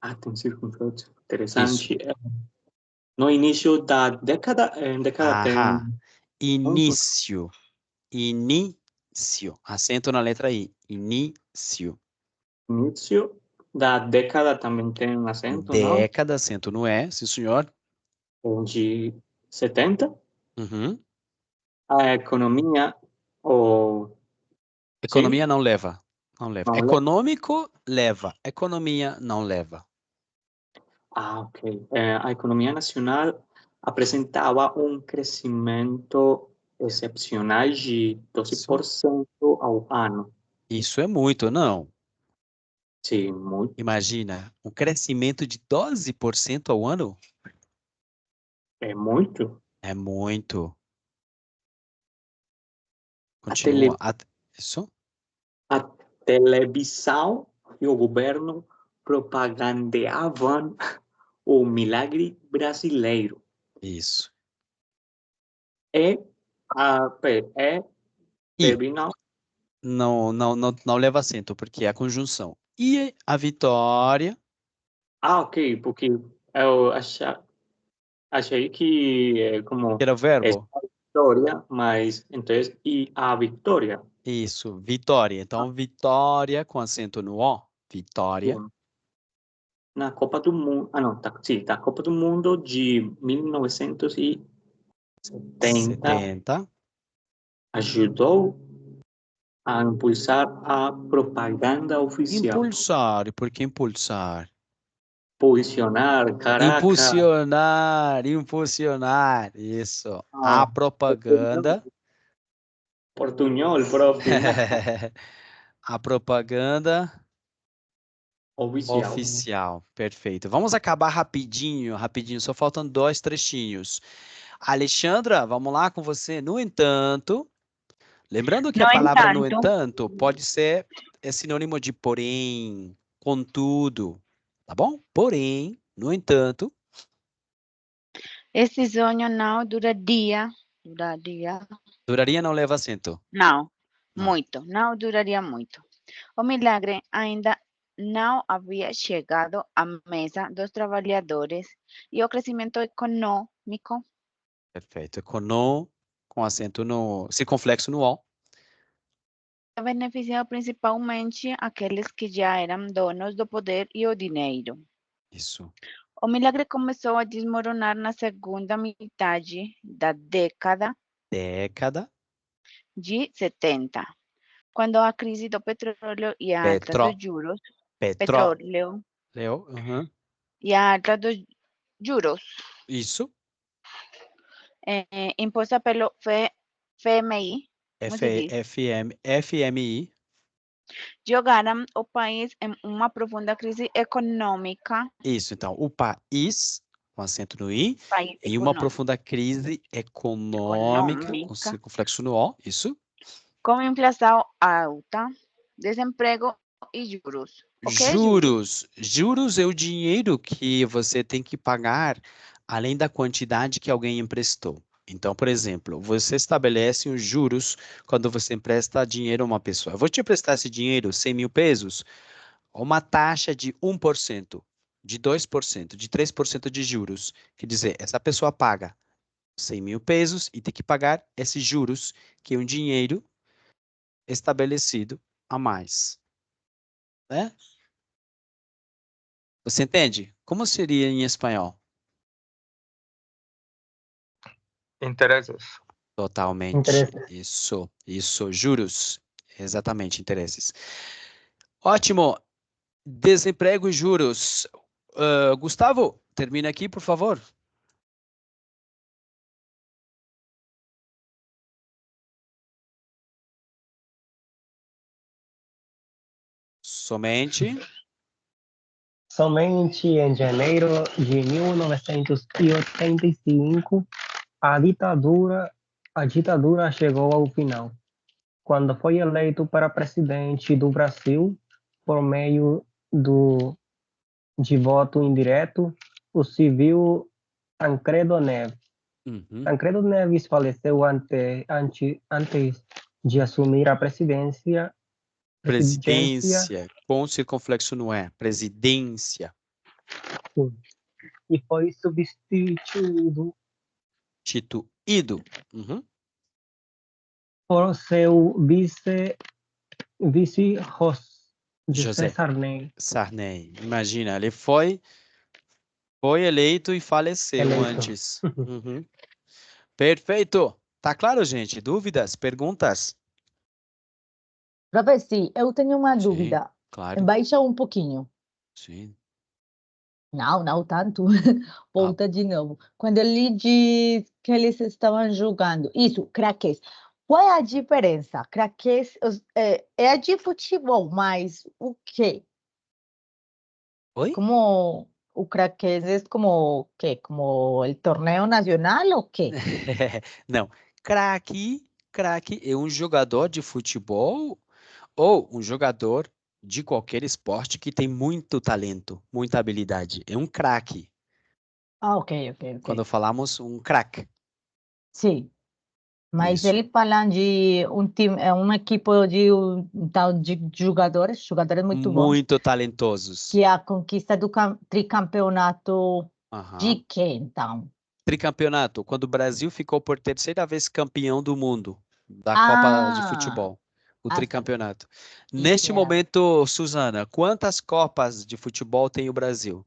Speaker 5: Ah, tem circunflexo. Interessante. No início da década,
Speaker 1: Ahá.
Speaker 5: tem
Speaker 1: Início. Início. Acento na letra I. Início.
Speaker 5: início da década também tem um acento,
Speaker 1: Década, acento no E, sim, senhor.
Speaker 5: não? De 70.
Speaker 1: Uhum.
Speaker 5: A economia, ou
Speaker 1: Economia não leva. Não leva.
Speaker 5: Não leva.
Speaker 1: Econômico leva. Economia não leva.
Speaker 5: ok. A economia nacional apresentava um crescimento excepcional de 12% ao ano.
Speaker 1: Isso é muito, não?
Speaker 5: Sim, muito.
Speaker 1: Imagina, um crescimento de 12% ao ano?
Speaker 5: É muito.
Speaker 1: É muito.
Speaker 5: A, tele,
Speaker 1: Continua. Isso?
Speaker 5: a televisão e o governo propagandeavam o milagre brasileiro.
Speaker 1: Isso.
Speaker 5: É
Speaker 1: E
Speaker 5: verbo não.
Speaker 1: não leva acento, porque é a conjunção. E a vitória.
Speaker 5: Ok, porque eu achei que é como
Speaker 1: Era o verbo?
Speaker 5: vitória, mas então e a vitória.
Speaker 1: Isso, vitória. Então, vitória com acento no O. Vitória.
Speaker 5: Na Copa do Mundo, não, sim, da Copa do Mundo de 1970 ajudou a impulsar a propaganda oficial.
Speaker 1: Impulsar. E por que impulsar?
Speaker 5: Posicionar, caraca.
Speaker 1: Impulsionar. Isso. A propaganda.
Speaker 5: Portunhol, prof.
Speaker 1: A propaganda oficial. Perfeito. Vamos acabar rapidinho, só faltam 2 trechinhos. Alexandra, vamos lá com você. No entanto, lembrando que a palavra no entanto pode ser sinônimo de porém, contudo, tá bom? Porém, no entanto.
Speaker 6: Esse sonho não duraria.
Speaker 1: Duraria não leva acento.
Speaker 6: Não, muito. Não duraria muito. O milagre ainda não havia chegado à mesa dos trabalhadores e o crescimento econômico.
Speaker 1: Perfeito. Econo, com acento no, circunflexo no O.
Speaker 6: Beneficiou principalmente aqueles que já eram donos do poder e o dinheiro.
Speaker 1: Isso.
Speaker 6: O milagre começou a desmoronar na segunda metade da década de 70, quando a crise do petróleo e a alta dos juros, petróleo e a alta dos juros,
Speaker 1: isso,
Speaker 6: imposta pelo FMI,
Speaker 1: FMI,
Speaker 6: jogaram o país em uma profunda crise econômica.
Speaker 1: Isso, então, o país, com acento no I, em uma profunda crise econômica, com circunflexo no O, isso.
Speaker 6: Com inflação alta, desemprego e juros.
Speaker 1: Juros é o dinheiro que você tem que pagar além da quantidade que alguém emprestou. Então, por exemplo, você estabelece os juros quando você empresta dinheiro a uma pessoa. Eu vou te emprestar esse dinheiro, 100 mil pesos, uma taxa de 1%, de 2%, de 3% de juros. Quer dizer, essa pessoa paga 100 mil pesos e tem que pagar esses juros, que é um dinheiro estabelecido a mais. Né? Você entende? Como seria em espanhol?
Speaker 4: Intereses.
Speaker 1: Totalmente.
Speaker 2: Intereses.
Speaker 1: Isso, juros. Exatamente, interesses. Ótimo. Desemprego e juros. Gustavo, termina aqui, por favor. Somente.
Speaker 2: Somente em janeiro de 1985, a ditadura chegou ao final, quando foi eleito para presidente do Brasil por meio de voto indireto o civil Tancredo Neves.
Speaker 1: Uhum.
Speaker 2: Tancredo Neves faleceu antes de assumir a presidência
Speaker 1: Presidência. Com circunflexo não é. Presidência.
Speaker 2: e foi substituído
Speaker 1: Instituído. Uhum.
Speaker 2: por seu vice José
Speaker 1: José
Speaker 2: Sarney.
Speaker 1: Sarney. Imagina, ele foi eleito e faleceu
Speaker 2: Eleito.
Speaker 1: antes. Uhum. Perfeito. Tá claro, gente? Dúvidas? Perguntas?
Speaker 3: Professor, eu tenho uma
Speaker 1: Sim,
Speaker 3: dúvida.
Speaker 1: claro.
Speaker 3: Baixa um pouquinho.
Speaker 1: Sim.
Speaker 3: Não tanto. Volta de novo. Quando ele diz que eles estavam jogando, isso, craques. Qual é a diferença? Craques é de futebol, mas o quê?
Speaker 1: Oi?
Speaker 3: Como o craques é como o quê? Como o torneio nacional ou quê?
Speaker 1: Não. Craque é um jogador de futebol ou um jogador de qualquer esporte que tem muito talento, muita habilidade. É um craque.
Speaker 3: Ah, ok.
Speaker 1: Quando falamos um craque.
Speaker 3: Sim. Mas
Speaker 1: Isso.
Speaker 3: ele fala de um time, um equipe de um tal de jogadores muito bons,
Speaker 1: Muito talentosos.
Speaker 3: que é a conquista do tricampeonato
Speaker 1: Aham.
Speaker 3: de quê, então?
Speaker 1: Tricampeonato, quando o Brasil ficou por terceira vez campeão do mundo da Copa de Futebol. O
Speaker 3: tá.
Speaker 1: tricampeonato. Neste momento, Suzana, quantas Copas de futebol tem o Brasil?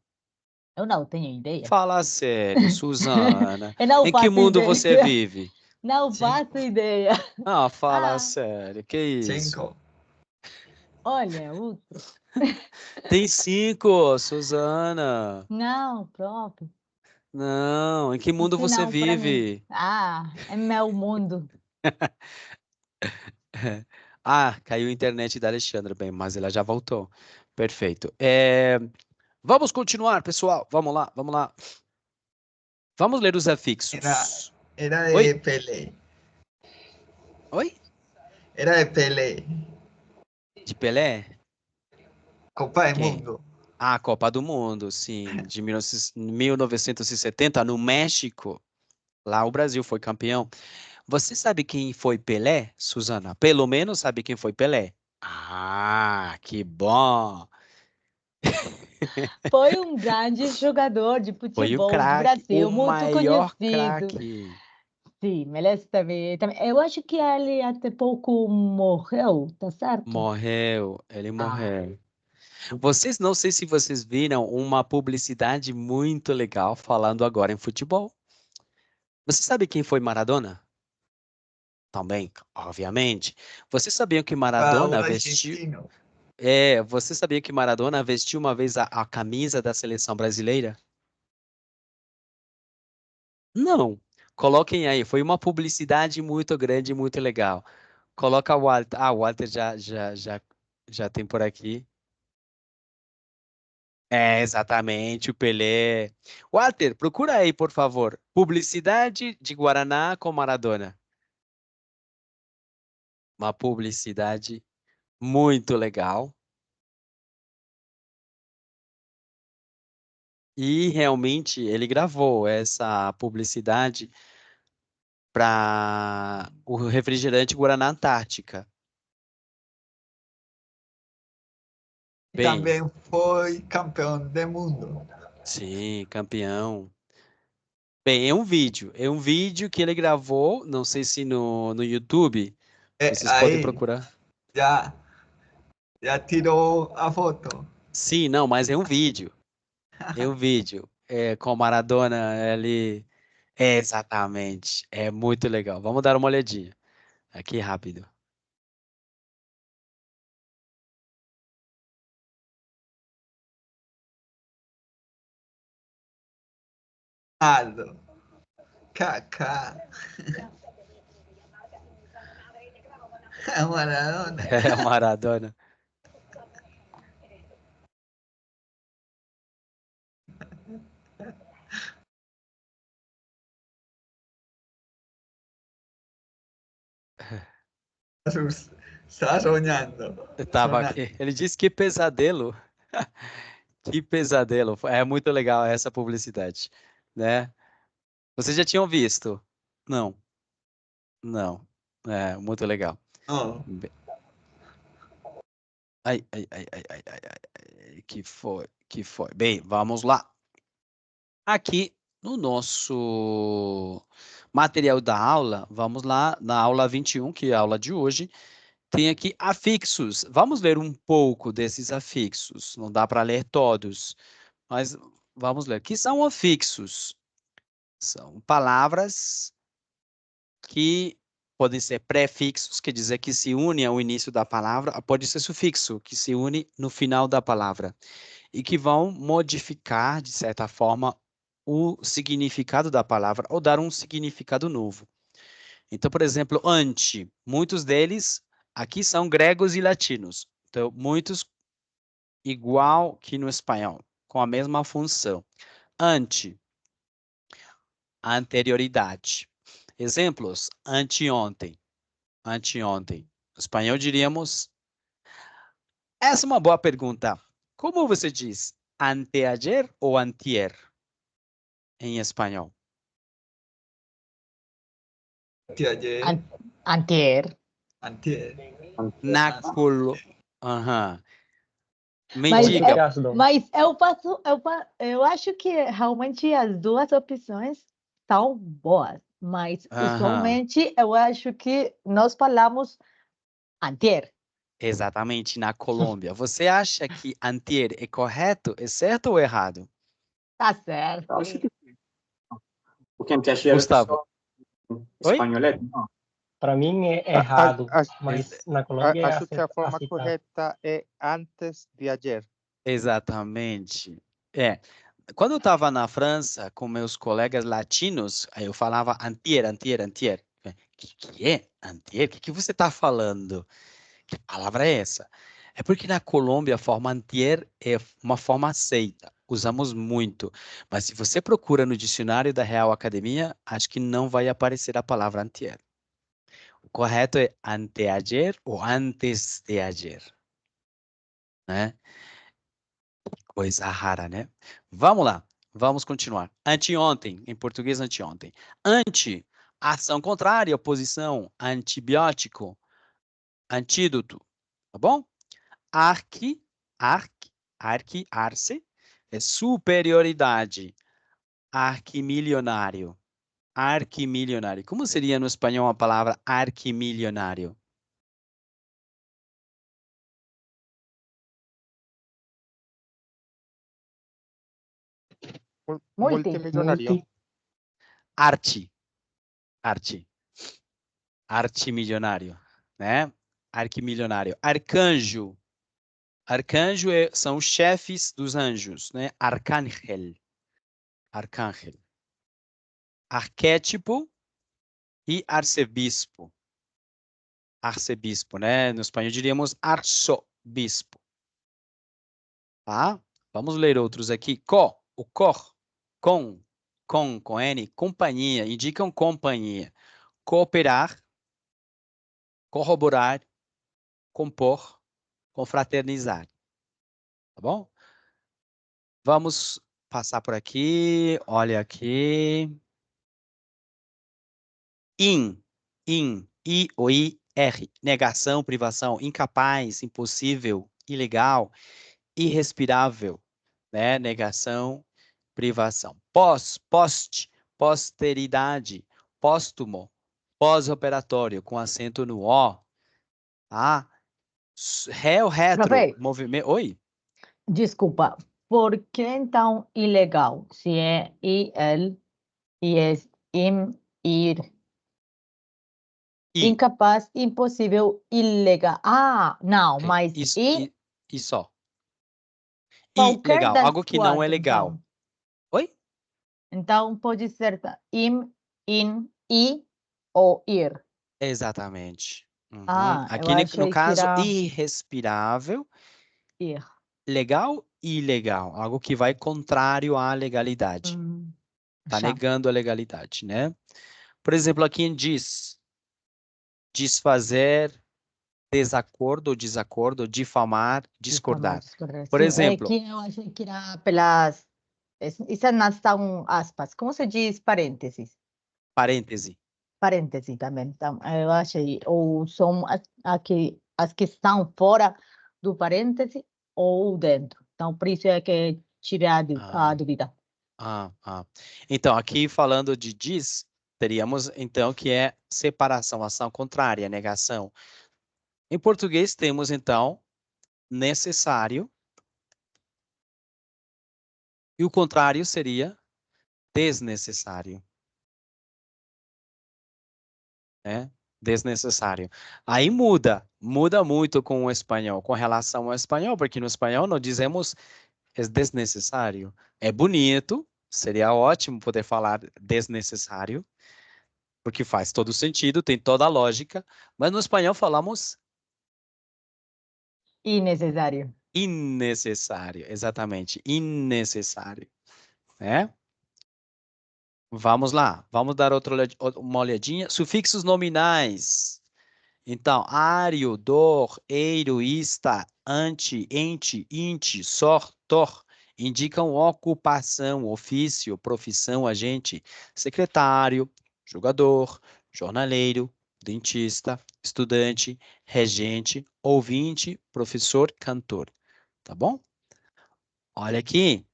Speaker 3: Eu não tenho ideia.
Speaker 1: Fala sério, Suzana.
Speaker 3: Eu não
Speaker 1: Em que
Speaker 3: faço
Speaker 1: mundo
Speaker 3: ideia.
Speaker 1: você vive?
Speaker 3: Não faço ideia.
Speaker 1: Ah, fala
Speaker 3: Ah.
Speaker 1: sério, que isso?
Speaker 7: 5.
Speaker 3: Olha, outro.
Speaker 1: Tem 5, Suzana.
Speaker 3: Não, próprio.
Speaker 1: Não, em que mundo você
Speaker 3: Não, para mim.
Speaker 1: vive?
Speaker 3: É meu mundo.
Speaker 1: Caiu a internet da Alexandra, bem, mas ela já voltou. Perfeito. Vamos continuar, pessoal. Vamos lá. Vamos ler os afixos.
Speaker 7: Era de
Speaker 1: Oi?
Speaker 7: Pelé.
Speaker 1: Oi?
Speaker 7: Era de Pelé.
Speaker 1: De Pelé?
Speaker 7: Copa do
Speaker 1: Quem?
Speaker 7: Mundo.
Speaker 1: Copa do Mundo, sim, de 1970, no México. Lá o Brasil foi campeão. Você sabe quem foi Pelé, Suzana? Pelo menos sabe quem foi Pelé. Que bom!
Speaker 3: Foi um grande jogador de
Speaker 1: Foi o
Speaker 3: futebol do
Speaker 1: craque,
Speaker 3: Brasil,
Speaker 1: o
Speaker 3: muito
Speaker 1: maior
Speaker 3: conhecido.
Speaker 1: craque.
Speaker 3: Sim, ele também. Eu acho que ele até pouco morreu, tá certo?
Speaker 1: Morreu, ele morreu. Vocês, não sei se vocês viram uma publicidade muito legal falando agora em futebol. Você sabe quem foi Maradona? Também, obviamente. Vocês sabiam que Maradona
Speaker 7: O
Speaker 1: vestiu...
Speaker 7: argentino.
Speaker 1: Você sabia que Maradona vestiu uma vez a camisa da seleção brasileira? Não. Coloquem aí, foi uma publicidade muito grande e muito legal. Coloca o Walter. O Walter já tem por aqui. Exatamente, o Pelé. Walter, procura aí, por favor. Publicidade de Guaraná com Maradona. Uma publicidade muito legal. E realmente ele gravou essa publicidade para o refrigerante Guaraná Antártica.
Speaker 7: E
Speaker 1: Bem,
Speaker 7: também foi campeão do mundo.
Speaker 1: sim, campeão. Bem, é um vídeo que ele gravou, não sei se no YouTube, vocês podem
Speaker 7: Aí
Speaker 1: procurar.
Speaker 7: já tirou a foto.
Speaker 1: Sim, não, mas é um vídeo. E o vídeo com Maradona ali. Exatamente. É muito legal. Vamos dar uma olhadinha. Aqui rápido.
Speaker 7: Aldo. Kaká. Maradona.
Speaker 1: É o Maradona.
Speaker 7: Estaba soñando.
Speaker 1: Tava aqui. Ele disse que pesadelo. Que pesadelo. É muito legal essa publicidade, né? Vocês já tinham visto? Não. Não. É muito legal.
Speaker 7: No.
Speaker 1: Ai, ai, ai, ai, ai, ai, ai. Que foi. Bem, vamos lá. Aqui no nosso material da aula, vamos lá, na aula 21, que é a aula de hoje, tem aqui afixos. Vamos ler um pouco desses afixos. Não dá para ler todos, mas vamos ler. O que são afixos? São palavras que podem ser prefixos, quer dizer que se une ao início da palavra, pode ser sufixo, que se une no final da palavra, e que vão modificar, de certa forma, o significado da palavra, ou dar um significado novo. Então, por exemplo, ante, muitos deles aqui são gregos e latinos. Então, muitos igual que no espanhol, com a mesma função. Ante, anterioridade. Exemplos, anteontem. Anteontem. No espanhol diríamos... Essa é uma boa pergunta. Como você diz? Anteayer ou antier? Em espanhol.
Speaker 7: Anteayer.
Speaker 3: Antier.
Speaker 7: Antier.
Speaker 1: Na colo... Aham. Me
Speaker 3: Mas,
Speaker 1: diga.
Speaker 2: As duas.
Speaker 3: mas eu acho que realmente as duas opções são boas, mas
Speaker 1: Aham.
Speaker 3: usualmente eu acho que nós falamos antier.
Speaker 1: Exatamente, na Colômbia. Você acha que antier é correto? É certo ou errado?
Speaker 3: Tá certo.
Speaker 5: Eu acho que sim. Porque anteayer
Speaker 1: Gustavo. Oi?
Speaker 5: espanholete, não.
Speaker 2: Para mim é errado,
Speaker 4: acho-
Speaker 2: mas na Colômbia é
Speaker 4: Acho que a forma
Speaker 2: aceitado.
Speaker 4: correta é antes de ayer.
Speaker 1: Exatamente. É. Quando eu estava na França com meus colegas latinos, aí eu falava antier, antier, antier. Que é? Antier? O que você está falando? Que palavra é essa? É porque na Colômbia a forma antier é uma forma aceita. Usamos muito. Mas se você procura no dicionário da Real Academia, acho que não vai aparecer a palavra antier. O correto é anteayer ou antes de ayer. Né? Coisa rara, né? Vamos lá. Vamos continuar. Anteontem, em português, anteontem. Ante, ação contrária, oposição, antibiótico, antídoto, tá bom? Arque, arce, é superioridade. Arquimilionário, arquimilionário. Como seria no espanhol a palavra arquimilionário?
Speaker 4: Multimillonario.
Speaker 1: Arte, artimilionário, né? Arquimilionário. Arcanjo, são os chefes dos anjos, né? Arcángel. Arquétipo e arcebispo. Né? No espanhol diríamos arcebispo. Tá? Vamos ler outros aqui. O cor, com N, companhia, indicam companhia. Cooperar, corroborar, compor, confraternizar. Tá bom? Vamos passar por aqui. Olha aqui. I ou IR. Negação, privação, incapaz, impossível, ilegal, irrespirável, né? Negação, privação. Posteridade, póstumo, pós-operatório, com acento no O. Tá? Réu, retro,
Speaker 3: Profe.
Speaker 1: movimento. Oi?
Speaker 3: Desculpa, Por que então ilegal? Se é il, e é ir.
Speaker 1: I.
Speaker 3: Incapaz, impossível, ilegal. Ah, não,
Speaker 1: Ok.
Speaker 3: mas
Speaker 1: Isso, e só.
Speaker 3: qualquer
Speaker 1: Ilegal,
Speaker 3: das
Speaker 1: algo que não é
Speaker 3: quatro,
Speaker 1: legal.
Speaker 3: então.
Speaker 1: Oi?
Speaker 3: Então, pode ser in, i ou ir.
Speaker 1: Exatamente. Uhum.
Speaker 3: Ah, eu
Speaker 1: Aqui no
Speaker 3: achei que
Speaker 1: caso,
Speaker 3: era
Speaker 1: irrespirável,
Speaker 3: ir.
Speaker 1: legal e ilegal, algo que vai contrário à legalidade. Tá
Speaker 3: Já.
Speaker 1: negando a legalidade, né? Por exemplo, aqui em desfazer, desacordo ou desacordo, difamar, discordar. Por
Speaker 3: Sim, é
Speaker 1: exemplo,
Speaker 3: que eu achei que era pelas... Isso não são aspas. Como se diz parênteses?
Speaker 1: parêntese.
Speaker 3: Parêntese também. Então, eu achei, ou são as que estão fora do parêntese ou dentro. Então, por isso é que tive a
Speaker 1: Ah,
Speaker 3: dúvida.
Speaker 1: Então, aqui falando de teríamos então que é separação, ação contrária, negação. Em português temos então necessário e o contrário seria desnecessário, né? Desnecessário. Aí muda muito com o espanhol, com relação ao espanhol, porque no espanhol nós dizemos é desnecessário. É bonito, seria ótimo poder falar desnecessário, porque faz todo sentido, tem toda a lógica, mas no espanhol falamos
Speaker 3: Innecessário.
Speaker 1: innecessário, exatamente, innecessário, né? Vamos lá, vamos dar uma olhadinha. Sufixos nominais. Então, ário, dor, eiro, ista, ante, ente, inte, sor, tor, indicam ocupação, ofício, profissão, agente, secretário, jogador, jornaleiro, dentista, estudante, regente, ouvinte, professor, cantor. Tá bom? Olha aqui.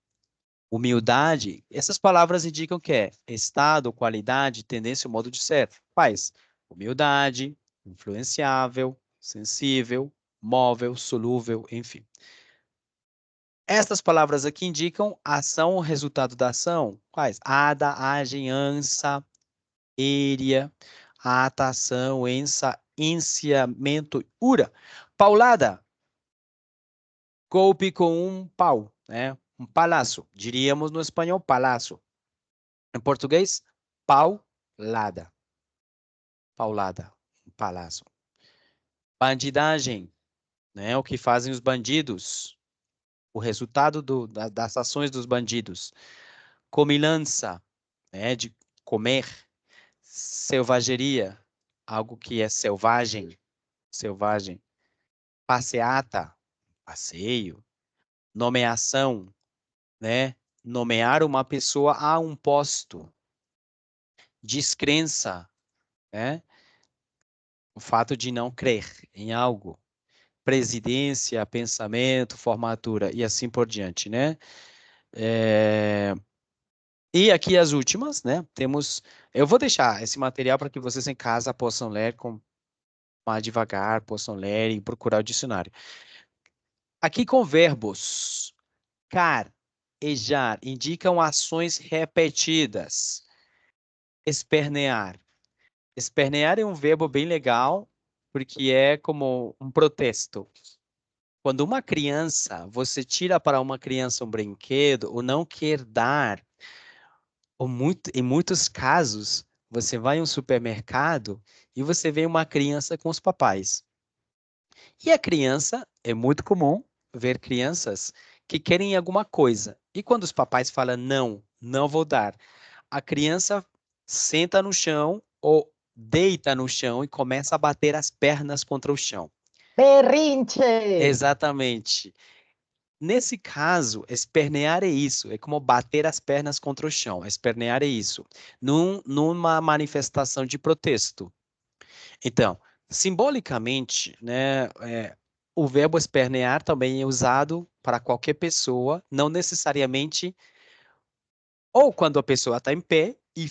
Speaker 1: Humildade, essas palavras indicam que é estado, qualidade, tendência, modo de ser. Quais? Humildade, influenciável, sensível, móvel, solúvel, enfim. Estas palavras aqui indicam ação ou resultado da ação. Quais? Ada, agem, ansa, éria, ata, ação, ensa, enciamento, ura. Paulada, golpe com um pau, né? Um palácio. Diríamos no espanhol palácio. Em português, paulada. Paulada, um palácio. Bandidagem, né? O que fazem os bandidos. O resultado das ações dos bandidos. Comilança, né? De comer. Selvageria, algo que é selvagem. Selvagem. Passeata, passeio. Nomeação, né? Nomear uma pessoa a um posto. Descrença, né? O fato de não crer em algo, presidência, pensamento, formatura e assim por diante, né? E aqui as últimas, né? Eu vou deixar esse material para que vocês em casa possam ler mais devagar, possam ler e procurar o dicionário. Aqui com verbos, carejar, indicam ações repetidas. Espernear. Espernear é um verbo bem legal, porque é como um protesto. Quando uma criança, você tira para uma criança um brinquedo, ou não quer dar, em muitos casos, você vai em um supermercado e você vê uma criança com os papais. E a criança, é muito comum ver crianças que querem alguma coisa. E quando os papais falam, não, não vou dar, a criança senta no chão ou deita no chão e começa a bater as pernas contra o chão.
Speaker 3: Berrinche!
Speaker 1: Exatamente. Nesse caso, espernear é isso, é como bater as pernas contra o chão. Espernear é isso, numa manifestação de protesto. Então, simbolicamente, né, o verbo espernear também é usado para qualquer pessoa, não necessariamente, ou quando a pessoa está em pé e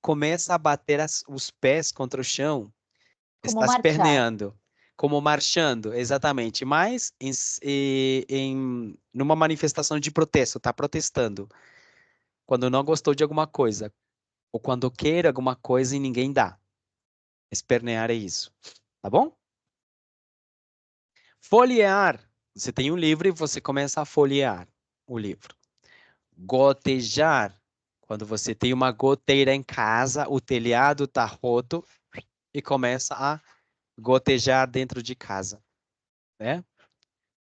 Speaker 1: começa a bater os pés contra o chão,
Speaker 3: Como
Speaker 1: está
Speaker 3: marchar.
Speaker 1: esperneando. como marchando, exatamente, mas numa manifestação de protesto, está protestando, quando não gostou de alguma coisa, ou quando quer alguma coisa e ninguém dá. Espernear é isso, tá bom? Folhear, você tem um livro e você começa a folhear o livro. Gotejar, quando você tem uma goteira em casa, o telhado está roto e começa a gotejar dentro de casa, né?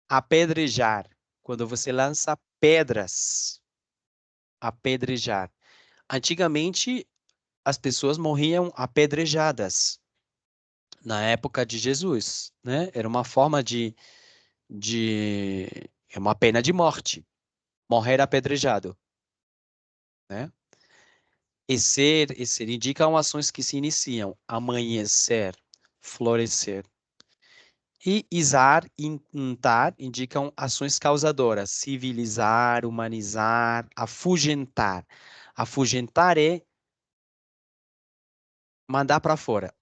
Speaker 1: Apedrejar, quando você lança pedras. Apedrejar. Antigamente, as pessoas morriam apedrejadas na época de Jesus, né? Era uma forma é uma pena de morte, morrer apedrejado, né? E ser indicam ações que se iniciam, amanhecer, florescer. E izar, intar, indicam ações causadoras, civilizar, humanizar, afugentar. Afugentar é mandar para fora,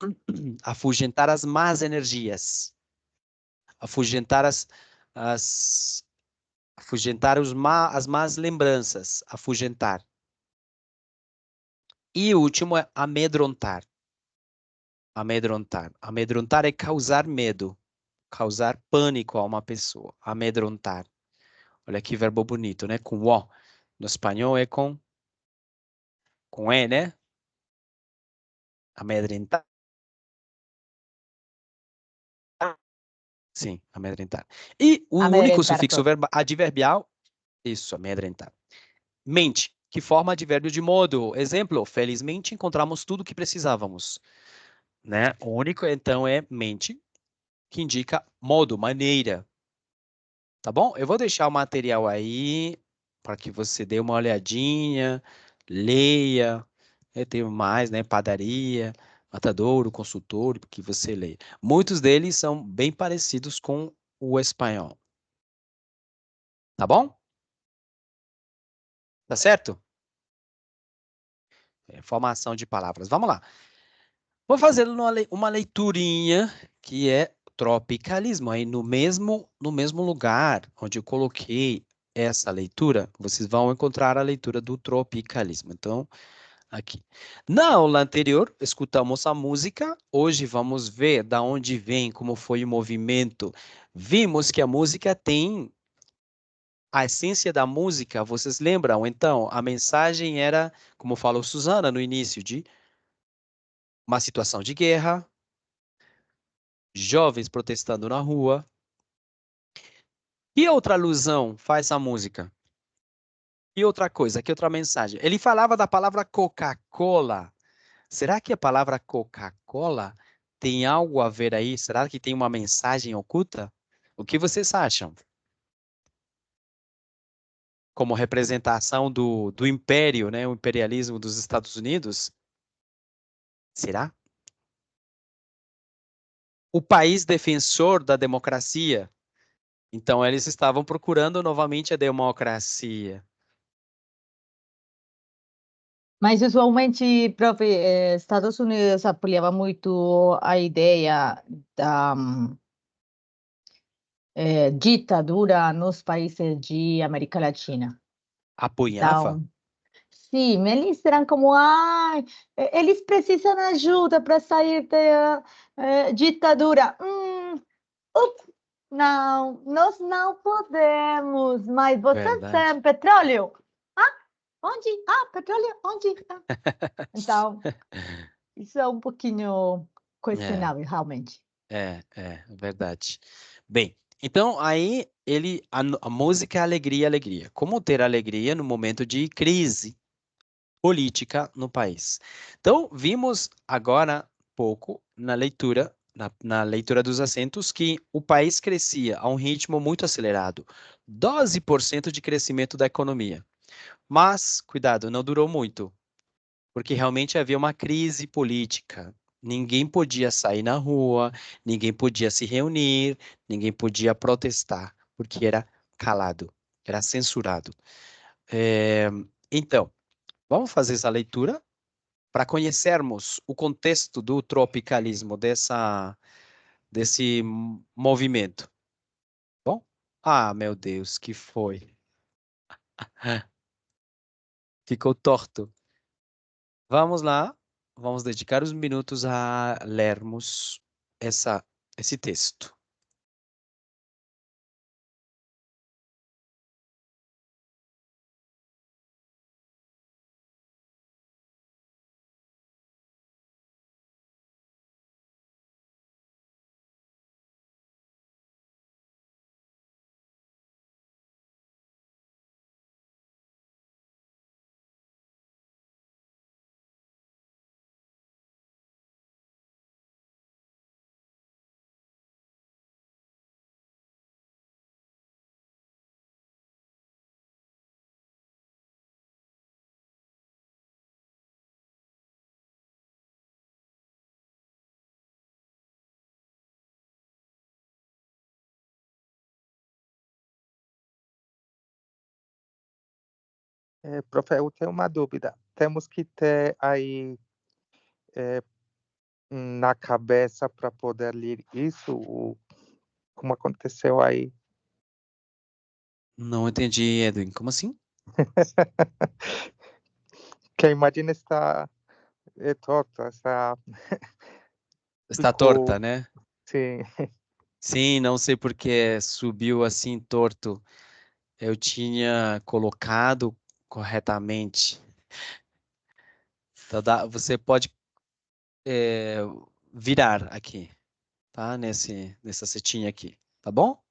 Speaker 1: afugentar as más energias, afugentar afugentar as más lembranças, afugentar. E o último é amedrontar. Amedrontar. Amedrontar é causar medo, causar pânico a uma pessoa. Amedrontar. Olha que verbo bonito, né? Com o. No espanhol é com E, né? Amedrentar. Sim, amedrentar. E o único
Speaker 3: Amedrentar
Speaker 1: sufixo
Speaker 3: todo.
Speaker 1: adverbial, isso, amedrentar. Mente, que forma advérbio de modo. Exemplo, felizmente encontramos tudo o que precisávamos. Né? O único, então, é mente, que indica modo, maneira. Tá bom? Eu vou deixar o material aí para que você dê uma olhadinha, leia. Tem mais, né? Padaria, matadouro, consultor, que você leia. Muitos deles são bem parecidos com o espanhol. Tá bom? Tá certo? Formação de palavras. Vamos lá. Vou fazer uma leiturinha que é tropicalismo. Aí no mesmo lugar onde eu coloquei essa leitura, vocês vão encontrar a leitura do tropicalismo. Então, aqui. Na aula anterior, escutamos a música. Hoje vamos ver da onde vem, como foi o movimento. Vimos que a música tem a essência da música. Vocês lembram? Então, a mensagem era, como falou Susana no início, de uma situação de guerra, jovens protestando na rua. E outra alusão faz a música? E outra coisa, que outra mensagem? Ele falava da palavra Coca-Cola. Será que a palavra Coca-Cola tem algo a ver aí? Será que tem uma mensagem oculta? O que vocês acham? Como representação do império, né? O imperialismo dos Estados Unidos? Será? O país defensor da democracia. Então, eles estavam procurando novamente a democracia.
Speaker 3: Mas usualmente, prof, Estados Unidos apoiava muito a ideia da ditadura nos países de América Latina.
Speaker 1: Apoiava?
Speaker 3: Então, sim, eles eram como, ai, eles precisam de ajuda para sair da ditadura. Não, nós não podemos, mas vocês
Speaker 1: Verdade.
Speaker 3: têm petróleo? Onde? Petróleo, onde? Então, isso é um pouquinho questionável, realmente.
Speaker 1: É verdade. Bem, então aí a música é alegria, alegria. Como ter alegria no momento de crise política no país? Então, vimos agora pouco na leitura, na leitura dos acentos, que o país crescia a um ritmo muito acelerado, 12% de crescimento da economia. Mas, cuidado, não durou muito, porque realmente havia uma crise política. Ninguém podia sair na rua, ninguém podia se reunir, ninguém podia protestar, porque era calado, era censurado. Então, vamos fazer essa leitura para conhecermos o contexto do tropicalismo, desse movimento. Bom? Ah, meu Deus, que foi? Ficou torto. Vamos lá. Vamos dedicar os minutos a lermos esse texto.
Speaker 4: Profe, eu tenho uma dúvida. Temos que ter aí na cabeça para poder ler isso, como aconteceu aí.
Speaker 1: Não entendi, Edwin. Como assim?
Speaker 4: Que a imagem está torta, está
Speaker 1: Está
Speaker 4: ficou,
Speaker 1: torta, né?
Speaker 4: sim.
Speaker 1: Sim, não sei porque subiu assim torto. Eu tinha colocado corretamente. Então você pode virar aqui, tá? Nessa setinha aqui, tá bom?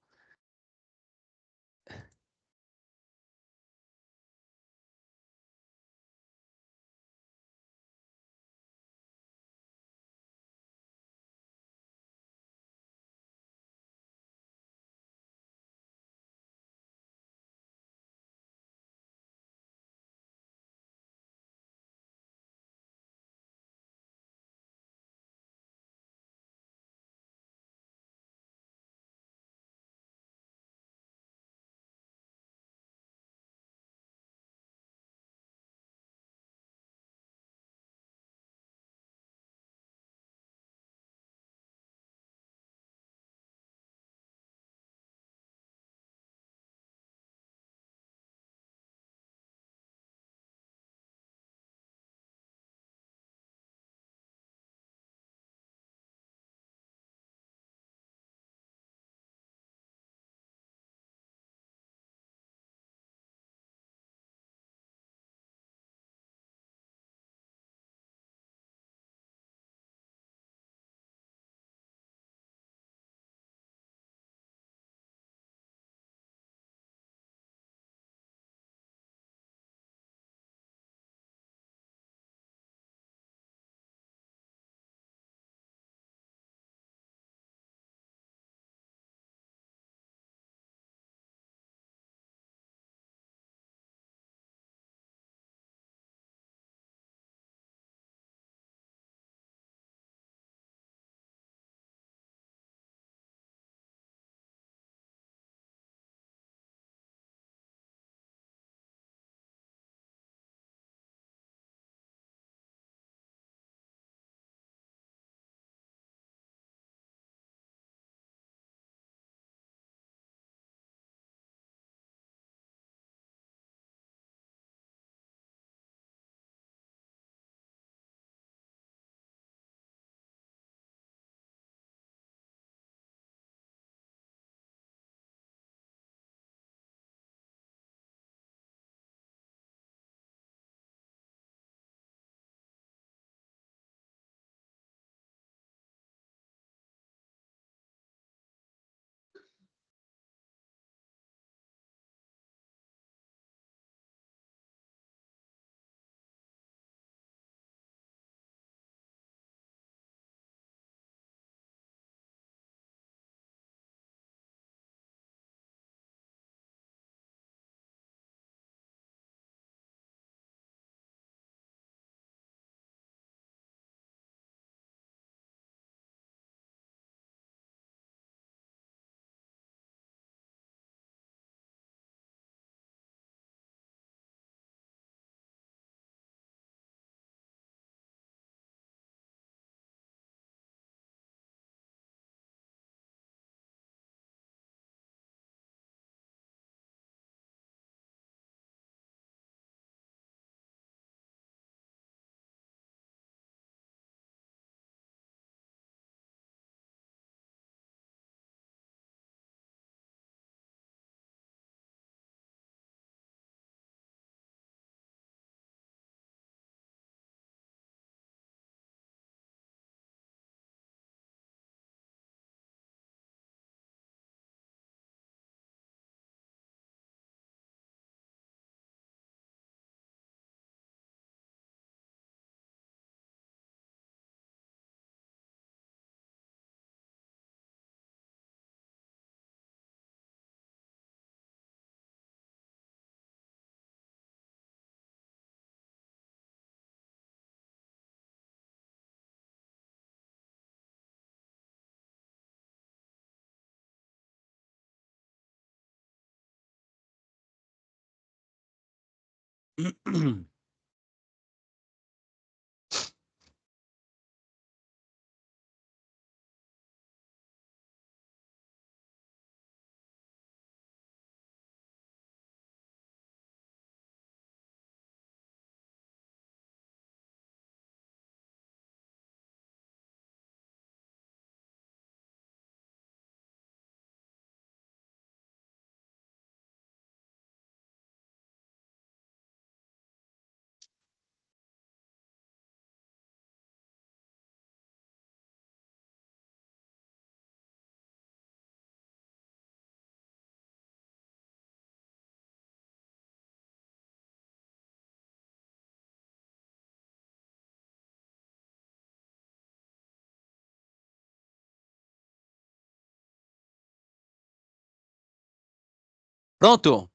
Speaker 1: Pronto?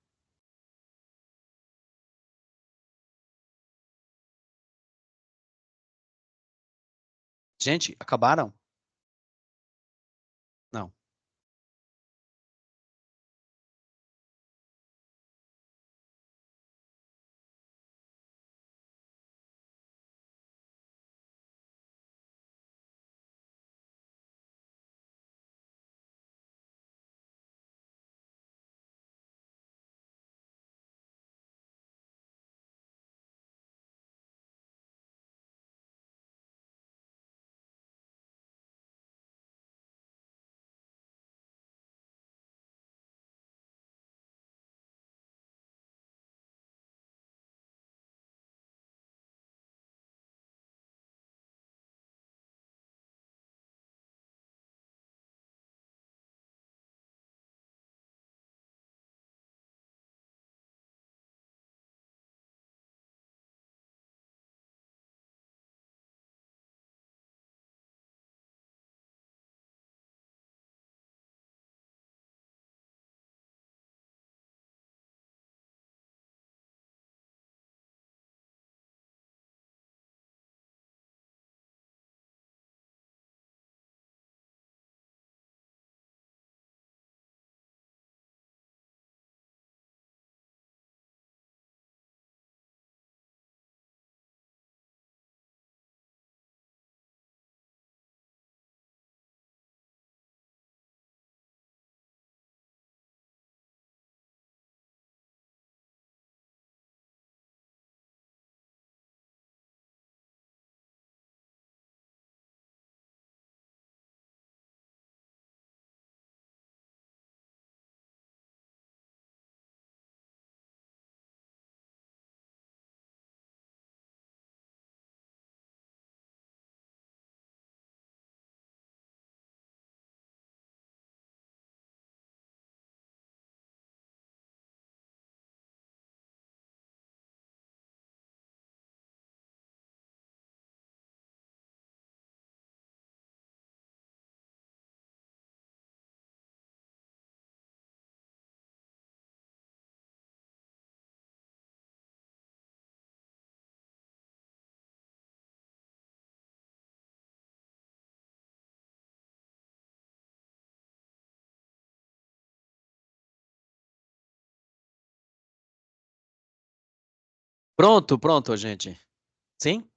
Speaker 1: Gente, acabaram? Não. Pronto, gente. Sim?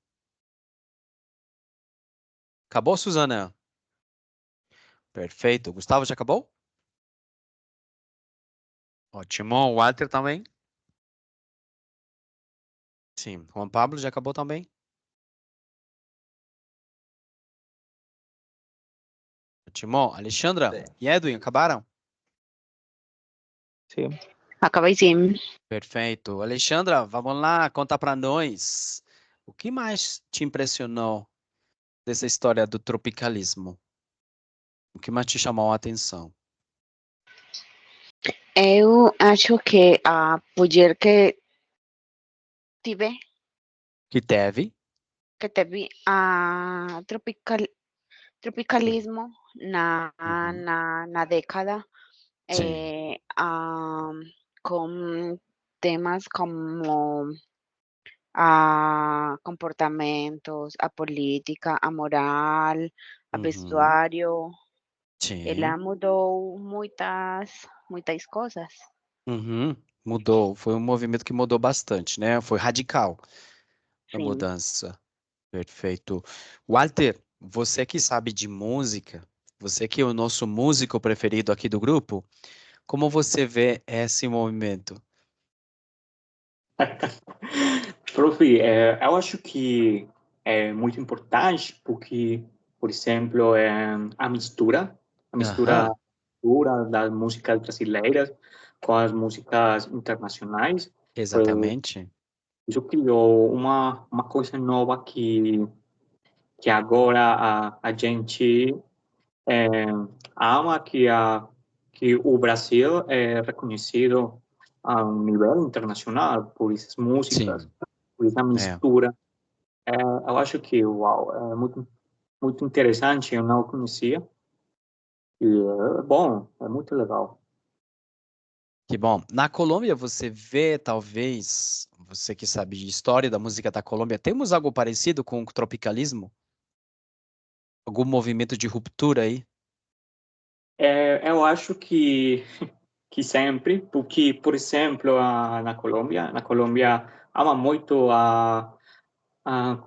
Speaker 1: Acabou, Suzana? Perfeito. Gustavo, já acabou? Ótimo. Walter também? Sim. Juan Pablo já acabou também? Ótimo. Alexandra e Edwin, acabaram?
Speaker 4: Sim.
Speaker 6: Acabei sim.
Speaker 1: Perfeito. Alexandra, vamos lá, conta para nós. O que mais te impressionou dessa história do tropicalismo? O que mais te chamou a atenção?
Speaker 6: Eu acho que a poder tive,
Speaker 1: Que teve?
Speaker 6: que teve a tropicalismo
Speaker 1: Uhum.
Speaker 6: na década
Speaker 1: Sim.
Speaker 6: com temas como a comportamentos, a política, a moral, a
Speaker 1: Uhum.
Speaker 6: vestuário.
Speaker 1: Sim.
Speaker 6: Ela mudou muitas coisas.
Speaker 1: Uhum. Mudou, foi um movimento que mudou bastante, né? Foi radical a
Speaker 5: Sim.
Speaker 1: mudança. Perfeito. Walter, você que sabe de música, você que é o nosso músico preferido aqui do grupo, como você vê esse movimento?
Speaker 5: Prof, eu acho que é muito importante porque, por exemplo, a mistura
Speaker 1: Aham,
Speaker 5: pura das músicas brasileiras com as músicas internacionais, foi,
Speaker 1: exatamente.
Speaker 5: isso criou uma coisa nova que agora a gente é, ama, que o Brasil é reconhecido a um nível internacional por essas músicas,
Speaker 1: Sim,
Speaker 5: por essa
Speaker 1: é.
Speaker 5: mistura. Eu acho que, uau, é muito, muito interessante, eu não conhecia, e é bom, é muito legal.
Speaker 1: Que bom. Na Colômbia você vê, talvez, você que sabe de história da música da Colômbia, temos algo parecido com o tropicalismo? Algum movimento de ruptura aí?
Speaker 5: Eu acho que sempre, porque, por exemplo, na Colômbia ama muito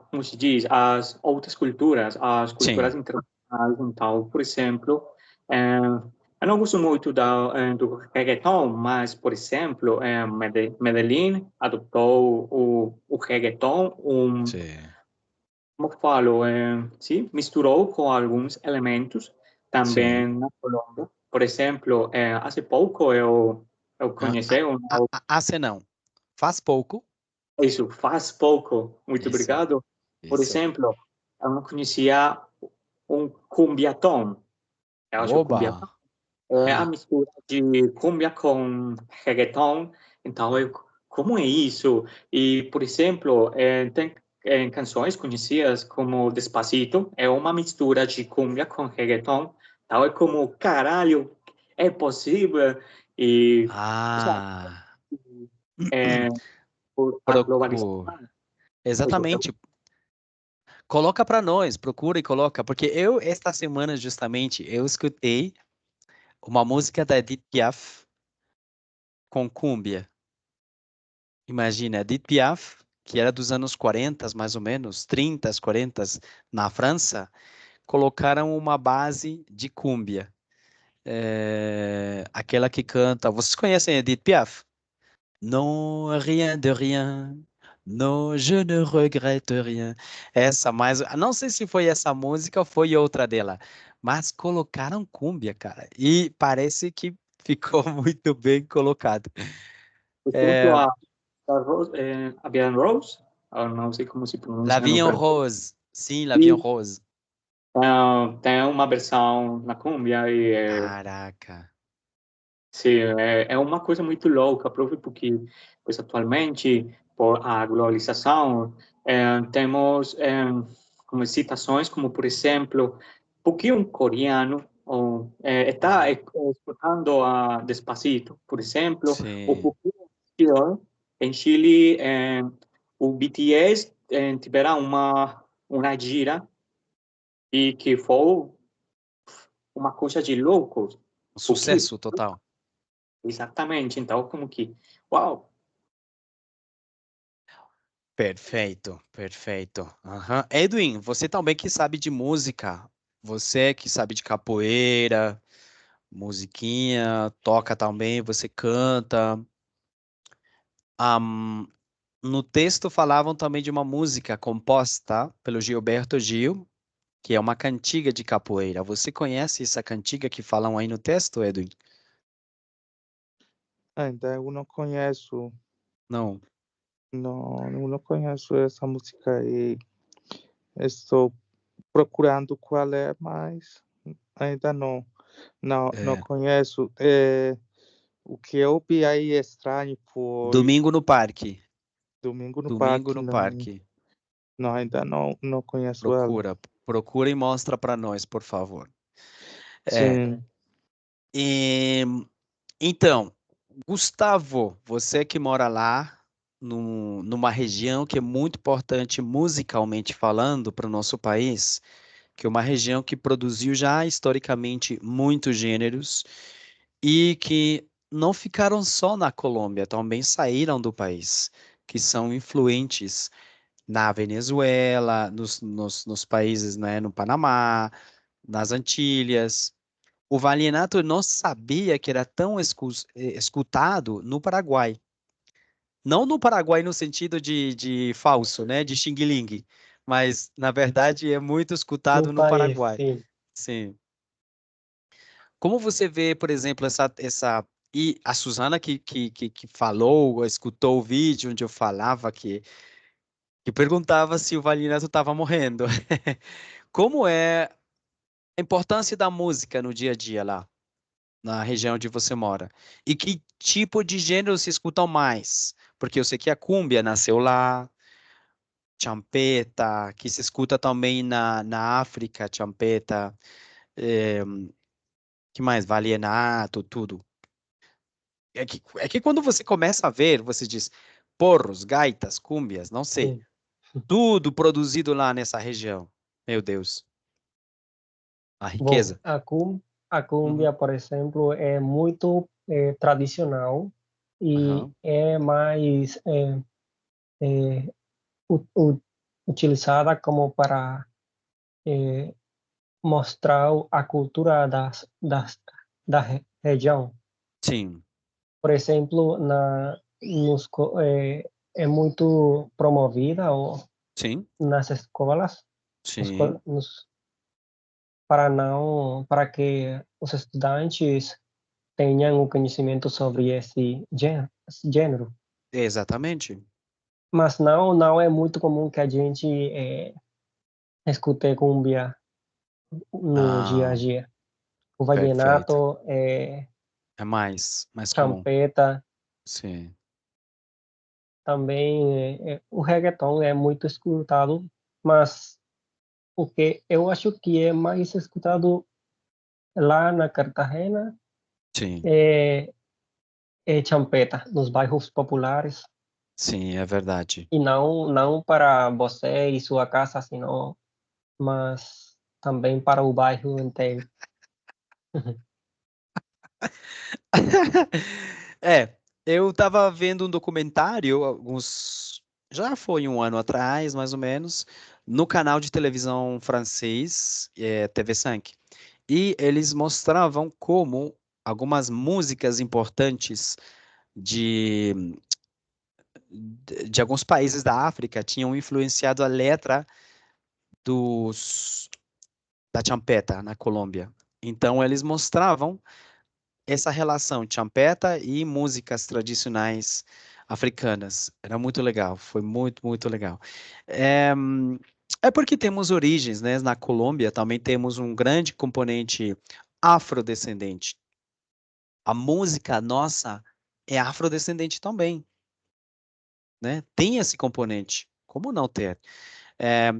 Speaker 5: como se diz, as outras culturas, as culturas
Speaker 1: Sim,
Speaker 5: internacionais. Então, por exemplo, eu não gosto muito do reggaeton, mas, por exemplo, Medellín adotou o reggaeton,
Speaker 1: sim,
Speaker 5: como falo, sim, misturou com alguns elementos
Speaker 1: sim.
Speaker 5: também na Colômbia. Por exemplo, há pouco eu
Speaker 1: Ah,
Speaker 5: conheci
Speaker 1: Hace não. Faz pouco.
Speaker 5: isso, faz pouco, muito
Speaker 1: Isso,
Speaker 5: obrigado. Por
Speaker 1: isso.
Speaker 5: exemplo, eu não conhecia um cumbiatom. Eu acho que cumbiatom
Speaker 1: Oba!
Speaker 5: é a mistura de cumbia com reggaeton. Então, como é isso? E, por exemplo, tem canções conhecidas como Despacito, é uma mistura de cumbia com reggaeton. Então, é como, caralho, é possível? E, sabe,
Speaker 1: Ah,
Speaker 5: é, por a
Speaker 1: procura.
Speaker 5: globalização. Isso,
Speaker 1: Exatamente. Coloca para nós, procura e coloca, porque eu, esta semana, justamente, eu escutei uma música da Edith Piaf com cúmbia. Imagina, Edith Piaf, que era dos anos 40, mais ou menos, 30, 40, na França, colocaram uma base de cúmbia. Aquela que canta. Vocês conhecem Edith Piaf? Non, rien de rien. Non, je ne regrette rien. Essa mais. Não sei se foi essa música ou foi outra dela, mas colocaram cúmbia, cara. E parece que ficou muito bem colocado.
Speaker 5: por exemplo,
Speaker 1: É,
Speaker 5: a Rose, a Bian Rose, eu não sei como se
Speaker 1: La
Speaker 5: pronuncia no
Speaker 1: Vie en
Speaker 5: francês,
Speaker 1: Rose. Sim, La Vie en
Speaker 5: e
Speaker 1: Rose.
Speaker 5: tem uma versão na cumbia e
Speaker 1: Caraca.
Speaker 5: sim, é uma coisa muito louca, próprio porque, pois, atualmente, por a globalização, temos como citações como, por exemplo, porque um coreano está escutando a Despacito, por exemplo, ou
Speaker 1: Sim.
Speaker 5: porque em Chile, o BTS tiveram uma gira e que foi uma coisa de loucos,
Speaker 1: Um
Speaker 5: porque
Speaker 1: sucesso total.
Speaker 5: exatamente, então como que, uau,
Speaker 1: Perfeito, perfeito. Aham. Edwin, você também que sabe de música, você que sabe de capoeira, musiquinha, toca também, você canta. Am, no texto falavam também de uma música composta pelo Gilberto Gil, que é uma cantiga de capoeira. Você conhece essa cantiga que falam aí no texto, Edwin?
Speaker 4: Ainda eu não conheço,
Speaker 1: Não.
Speaker 4: não, eu não conheço essa música e estou procurando qual é, mas ainda não
Speaker 1: É.
Speaker 4: conheço. O que eu vi aí estranho foi
Speaker 1: Domingo no Parque.
Speaker 4: Domingo no
Speaker 1: Domingo
Speaker 4: Parque,
Speaker 1: no
Speaker 4: não,
Speaker 1: Parque.
Speaker 4: não ainda não conheço ela.
Speaker 1: Procura, procura e mostra para nós, por favor. É.
Speaker 4: Sim,
Speaker 1: E, então, Gustavo, você que mora lá, numa região que é muito importante musicalmente falando para o nosso país, que é uma região que produziu já historicamente muitos gêneros e que não ficaram só na Colômbia, também saíram do país, que são influentes na Venezuela, nos países, né, no Panamá, nas Antilhas. O vallenato não sabia que era tão escutado no Paraguai. Não no Paraguai no sentido de falso, né, de xing-ling, mas, na verdade, é muito escutado
Speaker 2: No
Speaker 1: no
Speaker 2: país,
Speaker 1: Paraguai.
Speaker 2: sim.
Speaker 1: Sim. Como você vê, por exemplo, e a Suzana que falou, escutou o vídeo onde eu falava que perguntava se o vallenato estava morrendo. Como é a importância da música no dia a dia lá, na região onde você mora? E que tipo de gênero se escutam mais? Porque eu sei que a cúmbia nasceu lá, champeta, que se escuta também na África, champeta, que mais? Vallenato, tudo. É que quando você começa a ver, você diz porros, gaitas, cúmbias, não sei.
Speaker 2: Sim.
Speaker 1: Tudo produzido lá nessa região. Meu Deus. A
Speaker 2: Bom,
Speaker 1: riqueza.
Speaker 2: a
Speaker 1: Uhum.
Speaker 2: cúmbia, por exemplo, é muito tradicional e
Speaker 1: Aham.
Speaker 2: é mais u- u- utilizada como para mostrar a cultura da região.
Speaker 1: Sim,
Speaker 2: Por exemplo, é muito promovida
Speaker 1: sim,
Speaker 2: nas escolas,
Speaker 1: sim.
Speaker 2: para que os estudantes tenham um conhecimento sobre esse gênero.
Speaker 1: Exatamente.
Speaker 2: Mas não é muito comum que a gente escute cumbia no dia a
Speaker 1: Ah,
Speaker 2: dia. O
Speaker 1: perfeito.
Speaker 2: vallenato,
Speaker 1: É mais comum.
Speaker 2: champeta,
Speaker 1: Sim.
Speaker 2: também o reggaeton é muito escutado, mas o que eu acho que é mais escutado lá na Cartagena
Speaker 1: Sim,
Speaker 2: é, é champeta, nos bairros populares,
Speaker 1: sim, é verdade.
Speaker 2: e não para você e sua casa, senão, mas também para o bairro inteiro.
Speaker 1: É, eu estava vendo um documentário, já foi um ano atrás, mais ou menos, no canal de televisão francês, TV5. E eles mostravam como algumas músicas importantes de, de alguns países da África tinham influenciado a letra dos, da champeta na Colômbia. Então, eles mostravam essa relação champeta e músicas tradicionais africanas. Era muito legal, foi muito, muito legal. É, é porque temos origens, né? Na Colômbia também temos um grande componente afrodescendente. A música nossa é afrodescendente também, né? Tem esse componente. Como não ter? É,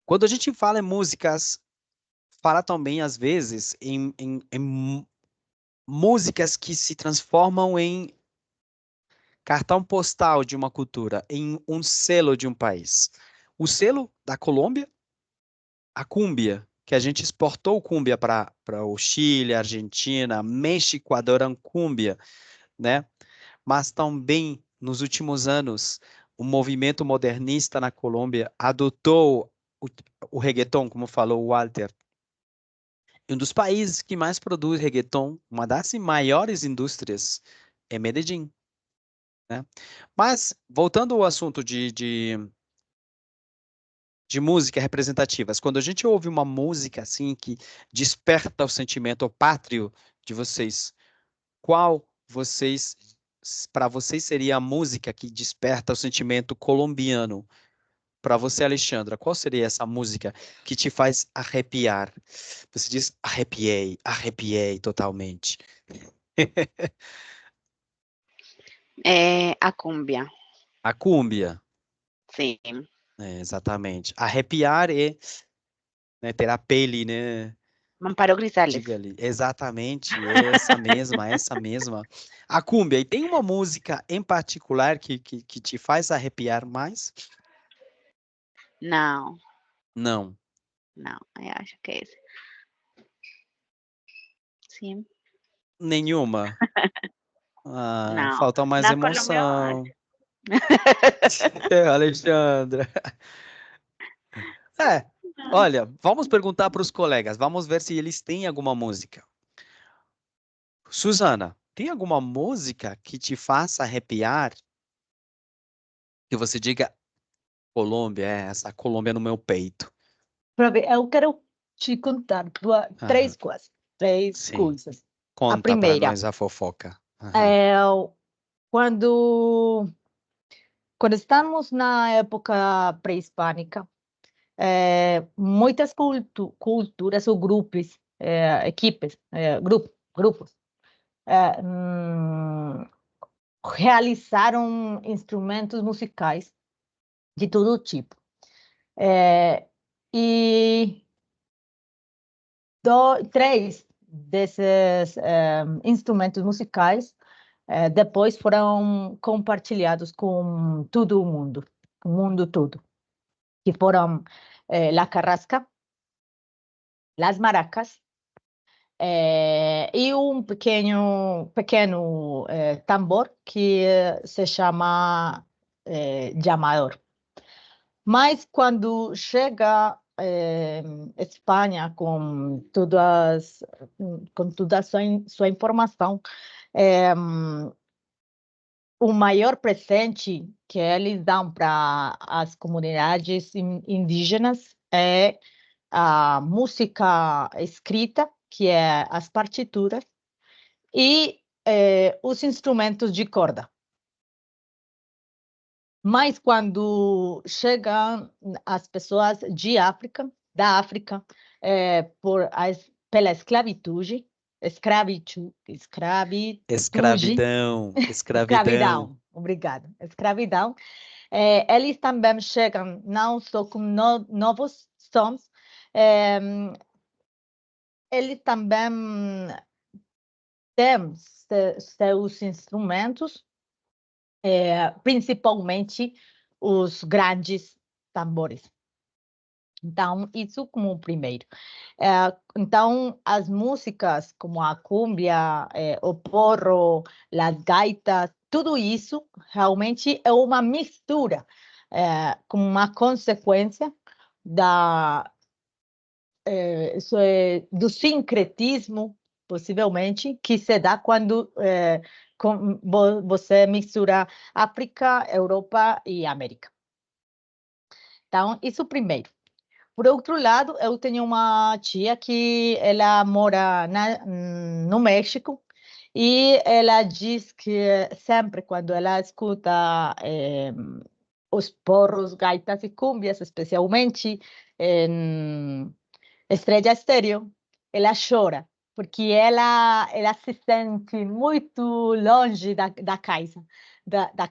Speaker 1: quando a gente fala em músicas, fala também, às vezes, em músicas que se transformam em cartão postal de uma cultura, em um selo de um país. O selo da Colômbia, a cúmbia, que a gente exportou cúmbia para o Chile, Argentina, México adoram cúmbia, né? Mas também, nos últimos anos, o movimento modernista na Colômbia adotou o reggaeton, como falou o Walter. Um dos países que mais produz reggaeton, uma das maiores indústrias, é Medellín, né? Mas, voltando ao assunto de música representativas, quando a gente ouve uma música assim que desperta o sentimento pátrio de vocês, qual para vocês seria a música que desperta o sentimento colombiano? Para você, Alexandra, qual seria essa música que te faz arrepiar? Você diz arrepiei, arrepiei totalmente.
Speaker 6: A cumbia,
Speaker 1: A cúmbia,
Speaker 6: sim.
Speaker 1: exatamente. Arrepiar é, né, ter a pele, né?
Speaker 6: Amparo Grisales.
Speaker 1: Diga-lhe, exatamente, essa mesma, essa mesma. A cúmbia, e tem uma música em particular que te faz arrepiar mais?
Speaker 6: Não,
Speaker 1: Não.
Speaker 6: não, eu acho que é esse. Sim.
Speaker 1: Nenhuma? Ah,
Speaker 6: Não,
Speaker 1: falta mais
Speaker 6: na Colômbia,
Speaker 1: emoção. Alexandra. Olha, vamos perguntar para os colegas, vamos ver se eles têm alguma música. Suzana, tem alguma música que te faça arrepiar? Que você diga, Colômbia, essa Colômbia no meu peito.
Speaker 3: Eu quero te contar três coisas. Três
Speaker 1: Sim.
Speaker 3: coisas.
Speaker 1: Conta para
Speaker 3: primeira,
Speaker 1: nós a fofoca.
Speaker 3: é, quando estamos na época pré-hispânica, muitas culturas ou grupos, equipes, grupos, realizaram instrumentos musicais de todo tipo. E três desses instrumentos musicais depois foram compartilhados com todo o mundo todo, que foram a carrasca, as maracas e pequeno tambor que se chama llamador. Mas quando chega Espanha com toda a sua informação, o maior presente que eles dão para as comunidades indígenas é a música escrita, que é as partituras, e os instrumentos de corda. Mas quando chegam as pessoas da África, pela escravidão, obrigada, escravidão, eles também chegam não só com novos sons, eles também têm seus instrumentos, principalmente os grandes tambores. Então, isso como o primeiro. Então, as músicas como a cumbia, o porro, as gaitas, tudo isso realmente é uma mistura, com uma consequência do sincretismo, possivelmente, que se dá quando você mistura África, Europa e América. Então, isso primeiro. Por outro lado, eu tenho uma tia que ela mora no México e ela diz que sempre quando ela escuta os porros, gaitas e cúmbias, especialmente em Estrela Estéreo, ela chora, porque ela se sente muito longe da casa, da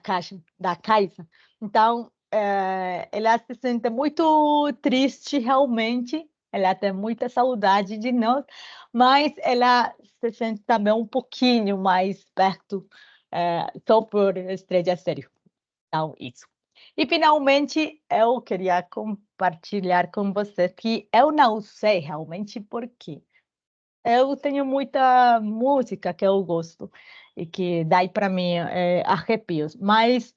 Speaker 3: casa. Então, ela se sente muito triste, realmente. Ela tem muita saudade de nós, mas ela se sente também um pouquinho mais perto, só por Estrela Estéreo. Então, isso. E, finalmente, eu queria compartilhar com você que eu não sei realmente por quê. Eu tenho muita música que eu gosto e que dá para mim arrepios, mas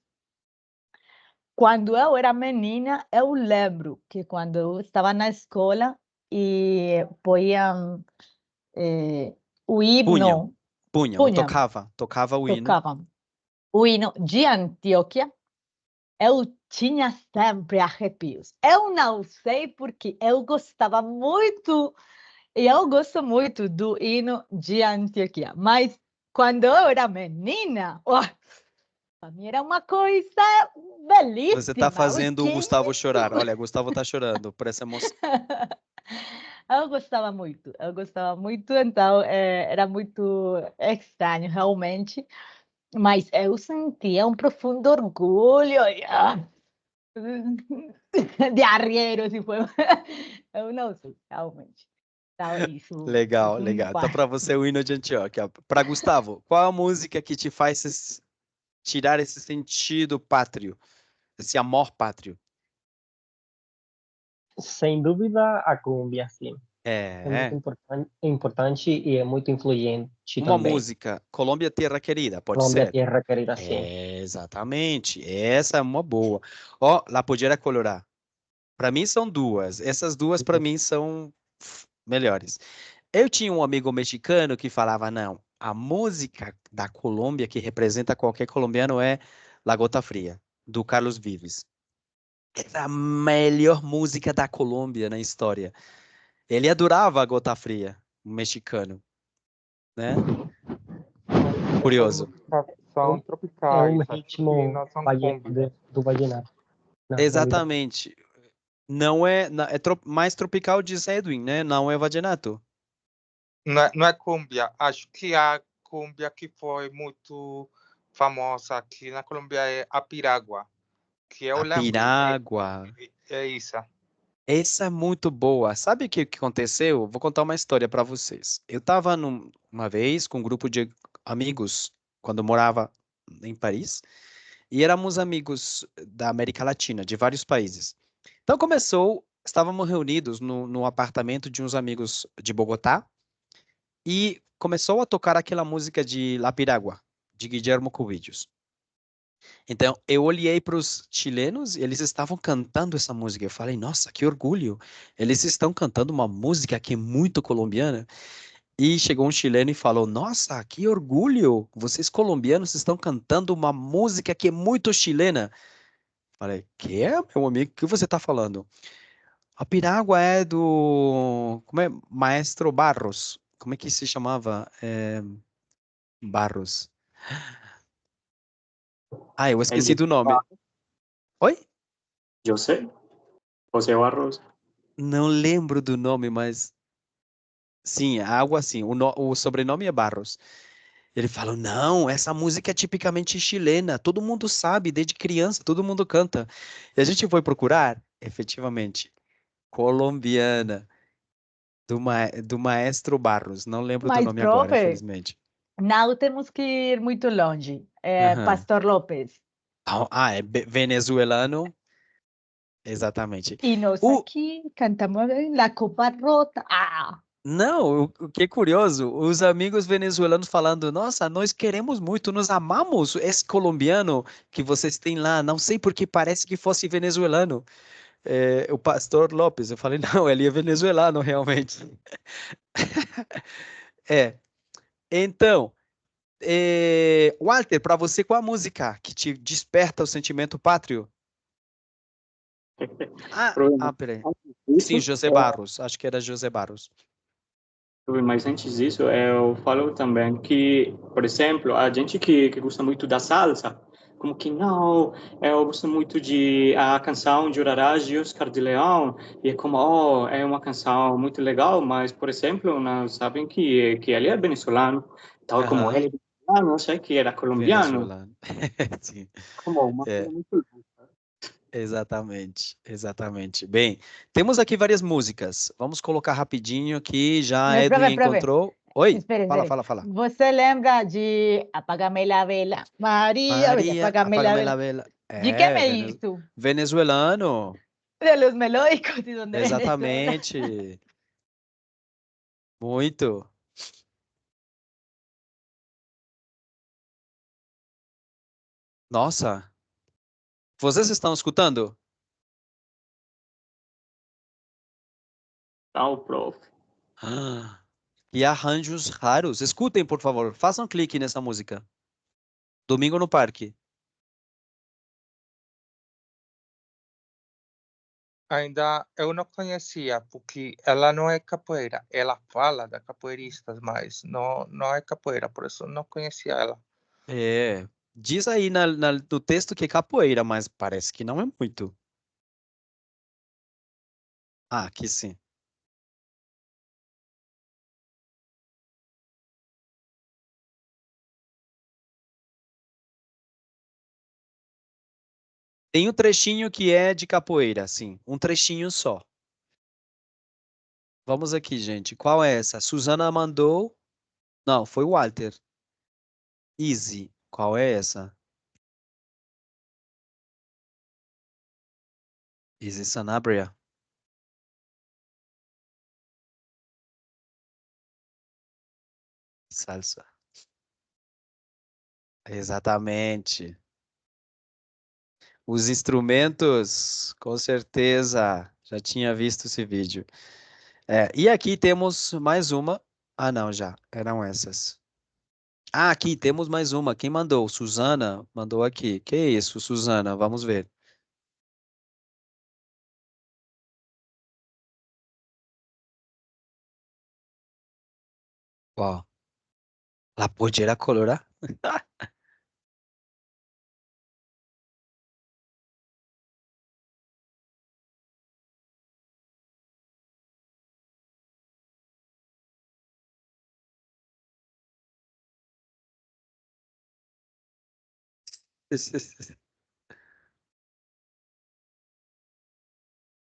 Speaker 3: quando eu era menina, eu lembro que quando eu estava na escola e põiam o hino,
Speaker 1: tocava o hino.
Speaker 3: tocavam o hino de Antioquia, eu tinha sempre arrepios. Eu não sei porque eu gostava muito, e eu gosto muito do hino de Antioquia, mas quando eu era menina, para mim era uma coisa belíssima.
Speaker 1: Você está fazendo o Gustavo chorar. Olha, Gustavo está chorando por essa emoção.
Speaker 3: Eu gostava muito, então era muito estranho, realmente, mas eu sentia um profundo orgulho. De arriero, se foi. Eu não sei, realmente. Então, isso.
Speaker 1: Legal. Então, para você, o hino de Antioquia. Para Gustavo, qual a música que te faz tirar esse sentido pátrio, esse amor pátrio?
Speaker 2: Sem dúvida, a cumbia, sim. É muito
Speaker 1: É.
Speaker 2: importante e é muito influente
Speaker 1: Uma
Speaker 2: também.
Speaker 1: música, Colômbia Terra Querida, pode
Speaker 2: Colômbia,
Speaker 1: ser?
Speaker 2: tierra querida, sim.
Speaker 1: É, exatamente. Essa é uma boa. Ó, La Pollera Colorá. Para mim são duas. Essas duas para mim são melhores. Eu tinha um amigo mexicano que falava, não, a música da Colômbia que representa qualquer colombiano é La Gota Fria, do Carlos Vives. É a melhor música da Colômbia na história. Ele adorava a Gota Fria, um mexicano, né? Curioso.
Speaker 4: São
Speaker 2: É
Speaker 4: tropicais,
Speaker 2: um
Speaker 4: acho que
Speaker 2: ritmo
Speaker 4: não são cumbia.
Speaker 2: do vallenato, na realidade.
Speaker 1: Exatamente. Não é, mais tropical, diz Edwin, né? Não é vallenato.
Speaker 4: Não é cumbia. Acho que a cumbia que foi muito famosa aqui na Colômbia é a piragua, que eu
Speaker 1: A
Speaker 4: lembro.
Speaker 1: Pirágua.
Speaker 4: É isso.
Speaker 1: Essa é muito boa. Sabe o que aconteceu? Vou contar uma história para vocês. Eu estava uma vez com um grupo de amigos, quando eu morava em Paris, e éramos amigos da América Latina, de vários países. Então começou, estávamos reunidos no apartamento de uns amigos de Bogotá, e começou a tocar aquela música de La Piragua, de Guillermo Cubillos. Então, eu olhei para os chilenos e eles estavam cantando essa música. Eu falei, nossa, que orgulho! Eles estão cantando uma música que é muito colombiana. E chegou um chileno e falou, nossa, que orgulho! Vocês colombianos estão cantando uma música que é muito chilena. Falei, que é, meu amigo? O que você está falando? A Piragua é do... Como é? Maestro Barros. Como é que se chamava? Barros. Ah, eu esqueci do nome. Oi?
Speaker 5: José, José Barros.
Speaker 1: Não lembro do nome, mas sim, é algo assim. O sobrenome é Barros. Ele falou: não, essa música é tipicamente chilena. Todo mundo sabe, desde criança, todo mundo canta. E a gente foi procurar, efetivamente, colombiana, do Maestro Barros. Não lembro do
Speaker 3: Mas,
Speaker 1: nome agora,
Speaker 3: profe,
Speaker 1: infelizmente.
Speaker 3: não temos que ir muito longe. É
Speaker 1: Aham.
Speaker 3: Pastor López.
Speaker 1: Ah, é venezuelano. Exatamente.
Speaker 3: E nós
Speaker 1: O,
Speaker 3: aqui cantamos La Copa Rota. Ah,
Speaker 1: Não, o que é curioso, os amigos venezuelanos falando, nossa, nós queremos muito, nós amamos esse colombiano que vocês têm lá, não sei porque parece que fosse venezuelano. O Pastor Lopes, eu falei, não, ele é venezuelano realmente. É, então, Walter, para você, qual a música que te desperta o sentimento pátrio? Peraí. Sim,
Speaker 5: Isso,
Speaker 1: José Barros, acho que era José Barros.
Speaker 5: mas antes disso, eu falo também que, por exemplo, a gente que gosta muito da salsa, como que não, eu gosto muito de a canção de Urarás de Oscar de Leão, e é como, oh, é uma canção muito legal, mas, por exemplo, não sabem que ele é venezuelano, tal como
Speaker 1: Aham,
Speaker 5: ele é venezuelano, não sei que era colombiano,
Speaker 1: venezuelano. Sim,
Speaker 5: como uma coisa
Speaker 1: é.
Speaker 5: muito louca.
Speaker 1: Exatamente, exatamente. Bem, temos aqui várias músicas. Vamos colocar rapidinho aqui. Já
Speaker 3: mas,
Speaker 1: Edwin
Speaker 3: profe,
Speaker 1: encontrou. Oi,
Speaker 3: espere,
Speaker 1: fala,
Speaker 3: espere.
Speaker 1: fala, fala.
Speaker 3: Você lembra de Apágame la vela? Maria, vem,
Speaker 1: Maria,
Speaker 3: apágame la
Speaker 1: apágame
Speaker 3: vela.
Speaker 1: la vela.
Speaker 3: ¿De qué me
Speaker 1: Vene-
Speaker 3: hizo?
Speaker 1: venezuelano.
Speaker 3: De los melódicos y donde Venezuela.
Speaker 1: Exatamente. Muito. Nossa, vocês estão escutando?
Speaker 5: Tal, prof.
Speaker 1: Ah, que arranjos raros. Escutem, por favor. Façam clique nessa música. Domingo no Parque.
Speaker 4: Ainda eu não conhecia, porque ela não é capoeira. Ela fala da capoeiristas, mas não é capoeira, por isso não conhecia ela.
Speaker 1: Diz aí no texto que é capoeira, mas parece que não é muito. Ah, aqui sim. Tem um trechinho que é de capoeira, sim. Um trechinho só. Vamos aqui, gente. Qual é essa? Suzana mandou. Não, foi o Walter. Easy. Qual é essa? Easy Sanabria. Salsa. Exatamente. Os instrumentos, com certeza, já tinha visto esse vídeo. E aqui temos mais uma. Ah, não, já. Eram essas. Ah, aqui temos mais uma. Quem mandou? Suzana mandou aqui. Que isso, Suzana? Vamos ver. Qual? La pollera colorada?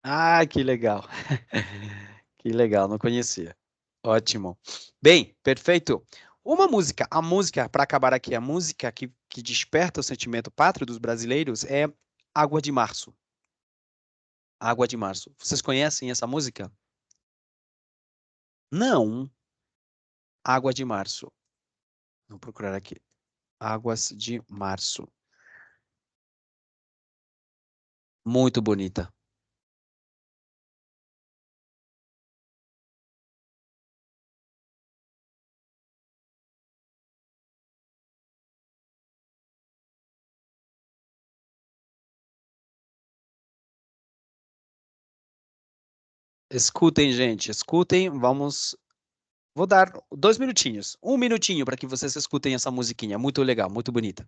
Speaker 1: Ah, que legal. Que legal, não conhecia. Ótimo. Bem, perfeito. A música, para acabar aqui, a música que desperta o sentimento pátrio dos brasileiros é Água de Março. Água de Março. Vocês conhecem essa música? Não. Água de Março. Vou procurar aqui. Águas de Março. Muito bonita. Escutem, gente, escutem. Vou dar 2 minutinhos, 1 minutinho para que vocês escutem essa musiquinha. Muito legal, muito bonita.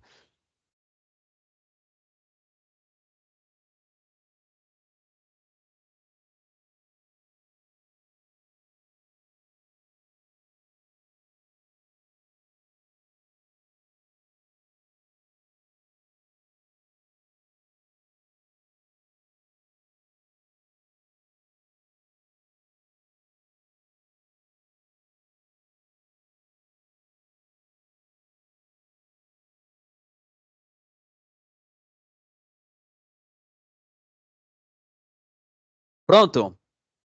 Speaker 1: Pronto.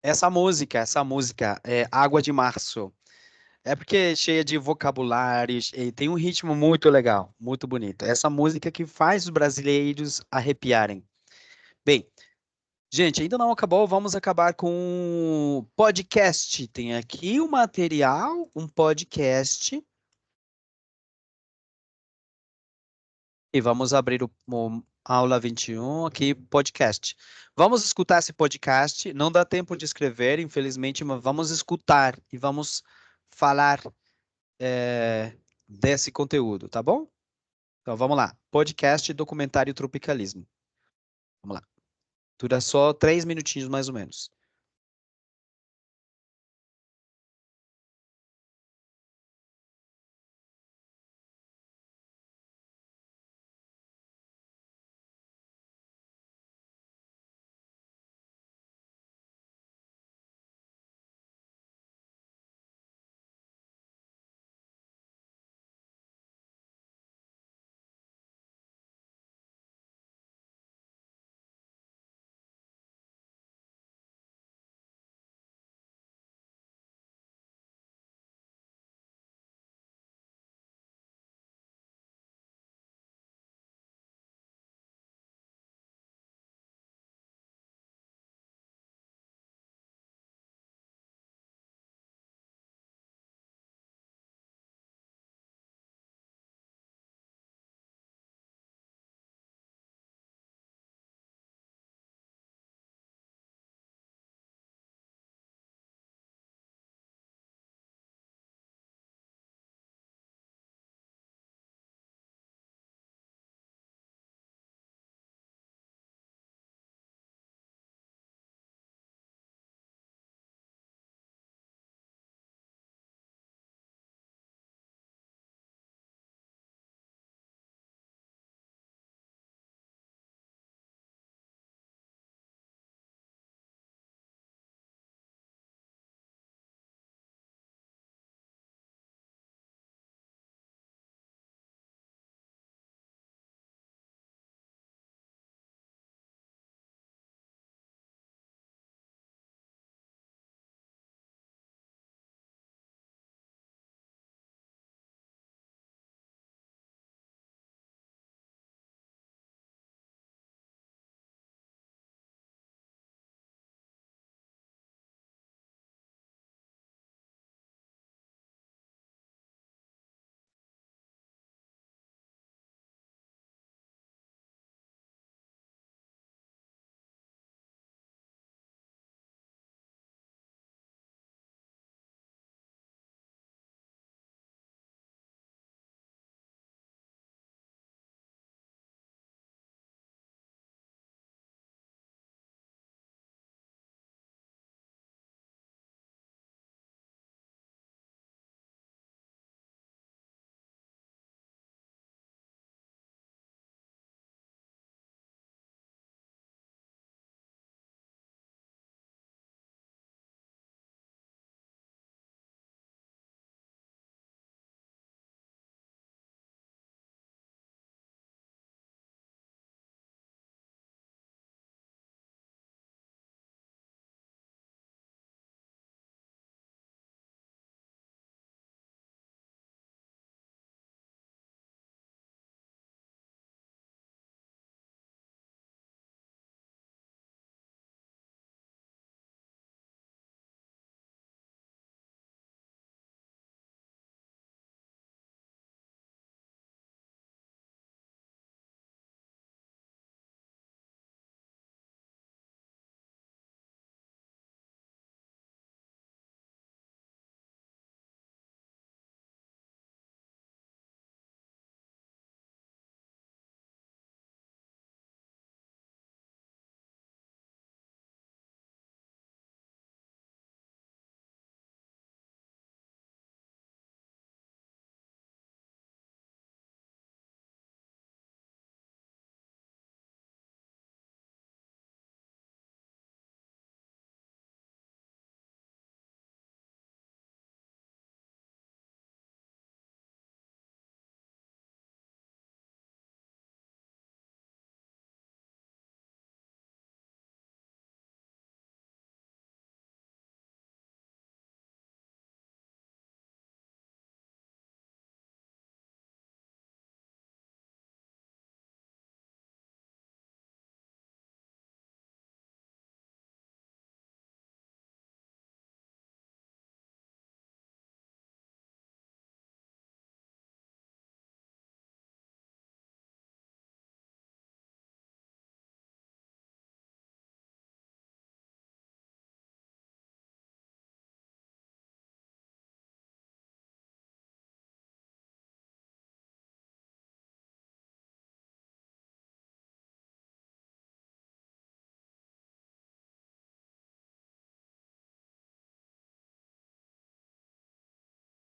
Speaker 1: Essa música é Água de Março. É porque é cheia de vocabulários e tem um ritmo muito legal, muito bonito. Essa música que faz os brasileiros arrepiarem. Bem, gente, ainda não acabou, vamos acabar com o podcast. Tem aqui o material, um podcast, e vamos abrir o aula 21 aqui, podcast. Vamos escutar esse podcast, não dá tempo de escrever, infelizmente, mas vamos escutar e vamos falar desse conteúdo, tá bom? Então vamos lá. Podcast Documentário Tropicalismo. Vamos lá. Dura só 3 minutinhos mais ou menos.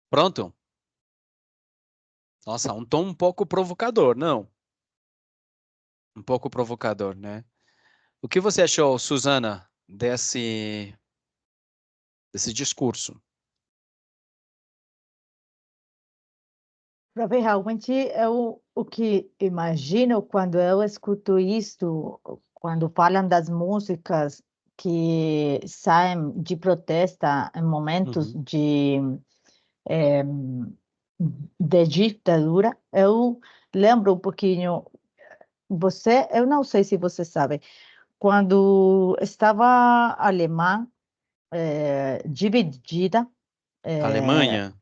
Speaker 1: Pronto? Nossa, um tom um pouco provocador, não? Um pouco provocador, né? O que você achou, Suzana, desse discurso?
Speaker 3: Profe, realmente o que imagino quando eu escuto isto, quando falam das músicas que saem de protesta em momentos
Speaker 1: Uhum.
Speaker 3: de ditadura, eu lembro um pouquinho, eu não sei se você sabe, quando estava a Alemanha dividida,
Speaker 1: Alemanha?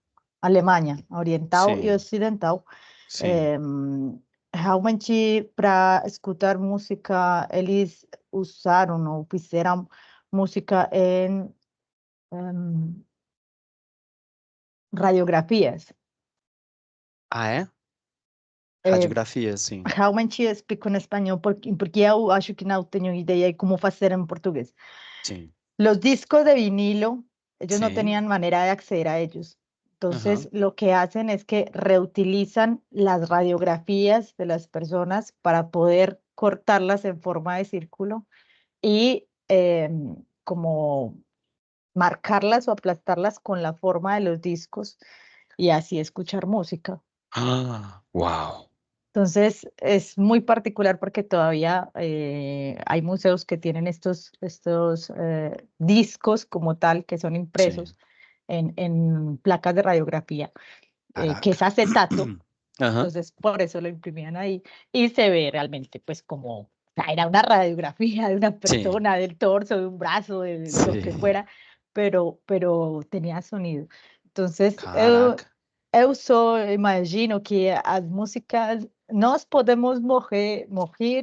Speaker 3: Alemanha Oriental e
Speaker 1: Sim,
Speaker 3: Ocidental,
Speaker 1: sim.
Speaker 3: realmente para escutar música, eles usaram ou fizeram música em radiografias.
Speaker 1: Ah, é?
Speaker 3: Eh,
Speaker 1: Radiografia, sim.
Speaker 3: Realmente explico em espanhol porque eu acho que não tenho ideia de como fazer em português.
Speaker 1: Sim.
Speaker 3: Los discos de vinilo, ellos no
Speaker 1: Sí.
Speaker 3: tenían manera de acceder a ellos. Entonces,
Speaker 1: Ajá.
Speaker 3: lo que hacen es que reutilizan las radiografías de las personas para poder cortarlas en forma de círculo y como marcarlas o aplastarlas con la forma de los discos y así escuchar música.
Speaker 1: Ah, wow.
Speaker 3: Entonces es muy particular porque todavía hay museos que tienen estos discos como tal que son
Speaker 1: Sí.
Speaker 3: impresos en placas de radiografía, que es
Speaker 1: Caraca.
Speaker 3: acetato.
Speaker 1: Ajá.
Speaker 3: Entonces por eso lo imprimían ahí y se ve realmente pues como, o sea, era una radiografía de una
Speaker 1: Sí,
Speaker 3: persona, del torso, de un brazo, de lo que
Speaker 1: sí.
Speaker 3: fuera, pero tenía sonido. Entonces
Speaker 1: Caraca.
Speaker 3: eu só imagino que as músicas nós podemos morrer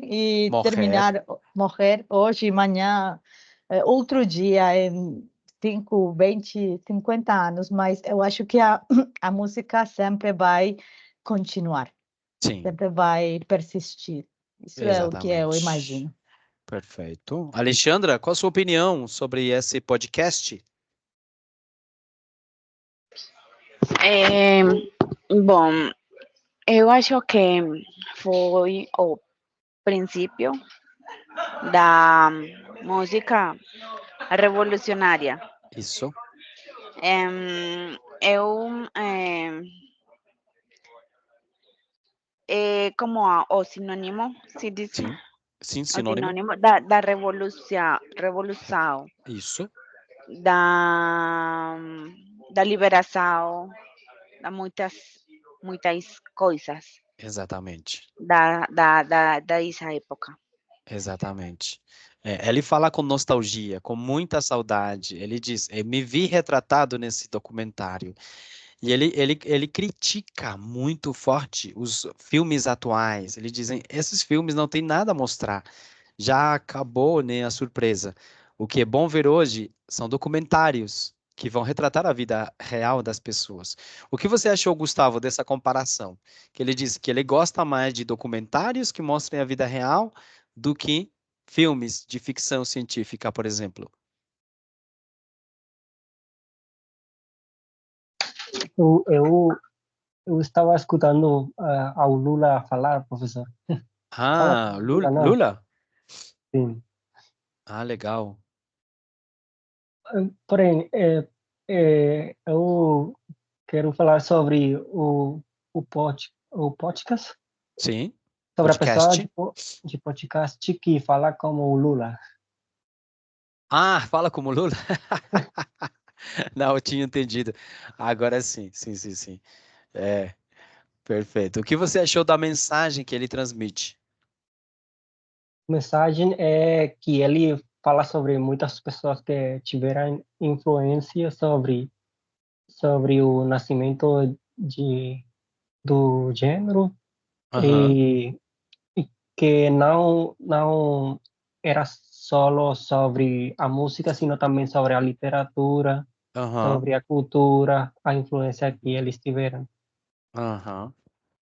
Speaker 3: e
Speaker 1: Morrer.
Speaker 3: terminar morrer hoje, amanhã, outro dia, em 5, 20, 50 anos, mas eu acho que a música sempre vai continuar,
Speaker 1: Sim,
Speaker 3: sempre vai persistir. Isso é o que eu
Speaker 1: exatamente.
Speaker 3: imagino.
Speaker 1: Perfeito. Alexandra, qual a sua opinião sobre esse podcast?
Speaker 6: Eh, bom, eu acho que foi o princípio da música revolucionária.
Speaker 1: Isso.
Speaker 6: É como o sinônimo, se diz,
Speaker 1: Sim. Sim,
Speaker 6: o
Speaker 1: sinônimo.
Speaker 6: sinônimo da revolução,
Speaker 1: Isso.
Speaker 6: da liberação, de muitas coisas
Speaker 1: Exatamente.
Speaker 6: dessa época.
Speaker 1: Exatamente. Ele fala com nostalgia, com muita saudade. Ele diz: me vi retratado nesse documentário. E ele critica muito forte os filmes atuais. Ele diz: esses filmes não têm nada a mostrar. Já acabou, né, a surpresa. O que é bom ver hoje são documentários que vão retratar a vida real das pessoas. O que você achou, Gustavo, dessa comparação? Que ele disse que ele gosta mais de documentários que mostrem a vida real do que filmes de ficção científica, por exemplo.
Speaker 2: Eu estava escutando ao Lula falar, professor. Sabe
Speaker 1: Ah,
Speaker 2: quem é Lula, não?
Speaker 1: Lula?
Speaker 2: Sim.
Speaker 1: Ah, legal.
Speaker 2: Porém, eu quero falar sobre o podcast,
Speaker 1: Sim,
Speaker 2: sobre a pessoa
Speaker 1: podcast.
Speaker 2: de podcast que fala como o Lula.
Speaker 1: Ah, fala como Lula? Não, eu tinha entendido. Agora sim, sim, sim, sim. É, perfeito. O que você achou da mensagem que ele transmite?
Speaker 2: A mensagem é que ele fala sobre muitas pessoas que tiveram influência sobre o nascimento do gênero
Speaker 1: Aham,
Speaker 2: e que não era só sobre a música, sino também sobre a literatura,
Speaker 1: aham,
Speaker 2: sobre a cultura, a influência que eles tiveram.
Speaker 1: aham,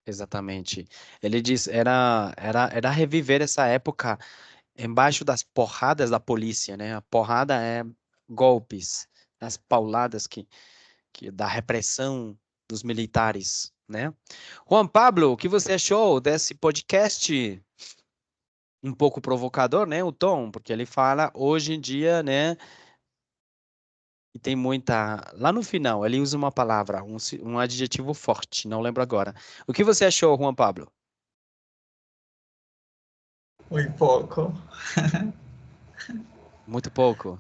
Speaker 1: exatamente. Ele diz, era reviver essa época embaixo das porradas da polícia, né? A porrada é golpes, as pauladas que da repressão dos militares, né? Juan Pablo, o que você achou desse podcast? Um pouco provocador, né, o tom, porque ele fala hoje em dia, né, e tem muita... Lá no final, ele usa uma palavra, um adjetivo forte, não lembro agora. O que você achou, Juan Pablo?
Speaker 7: Muy poco.
Speaker 1: Muito pouco.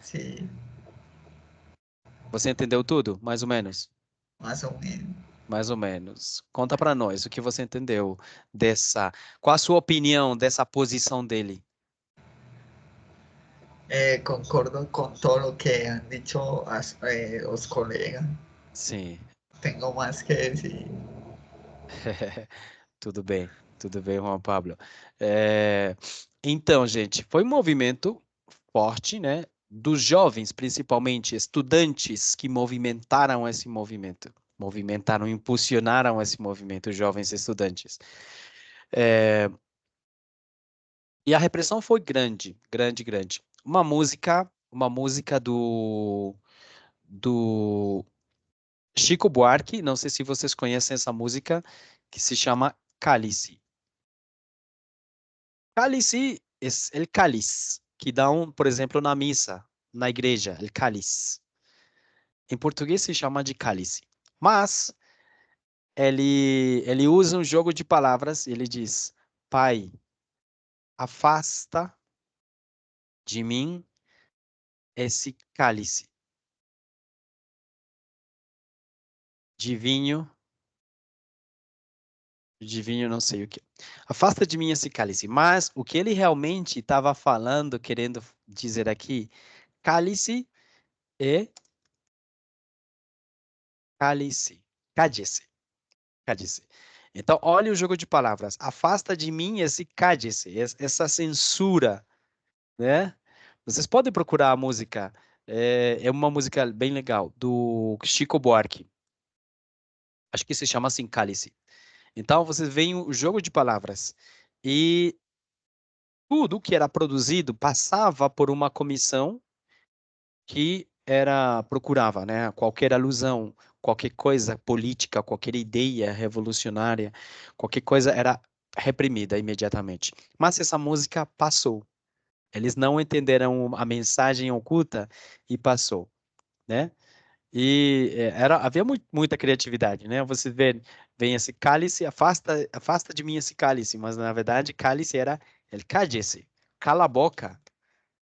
Speaker 7: Sí,
Speaker 1: Você entendeu tudo, mais ou menos?
Speaker 7: más o menos.
Speaker 1: Mais ou menos. Conta para nós o que você entendeu dessa... Qual a sua opinião dessa posição dele?
Speaker 7: Concordo con todo lo que han dicho los colegas.
Speaker 1: Sim.
Speaker 7: Tengo más que decir.
Speaker 1: Tudo bem, Juan Pablo. Então, gente, foi um movimento forte, né, dos jovens, principalmente estudantes, que impulsionaram esse movimento, os jovens estudantes. E a repressão foi grande, grande, grande. Uma música do Chico Buarque, não sei se vocês conhecem essa música, que se chama Cálice. Cálice é o cálice, que dão, por exemplo, na missa, na igreja, el cálice. Em português se chama de cálice. Mas ele usa um jogo de palavras, ele diz: Pai, afasta de mim esse cálice de vinho, não sei o que. Afasta de mim esse cálice. Mas o que ele realmente estava falando, querendo dizer aqui, cálice é cálice, cádice, cádice. Então, olha o jogo de palavras. Afasta de mim esse cádice, essa censura, né? Vocês podem procurar a música. É uma música bem legal, do Chico Buarque. Acho que se chama assim, Cálice. Então, vocês veem o jogo de palavras. E tudo que era produzido passava por uma comissão que procurava, né, qualquer alusão, qualquer coisa política, qualquer ideia revolucionária, qualquer coisa era reprimida imediatamente. Mas essa música passou. Eles não entenderam a mensagem oculta e passou, né? E havia muita criatividade, né? Você vem esse cálice, afasta de mim esse cálice, mas na verdade cálice era el cálice, cala a boca,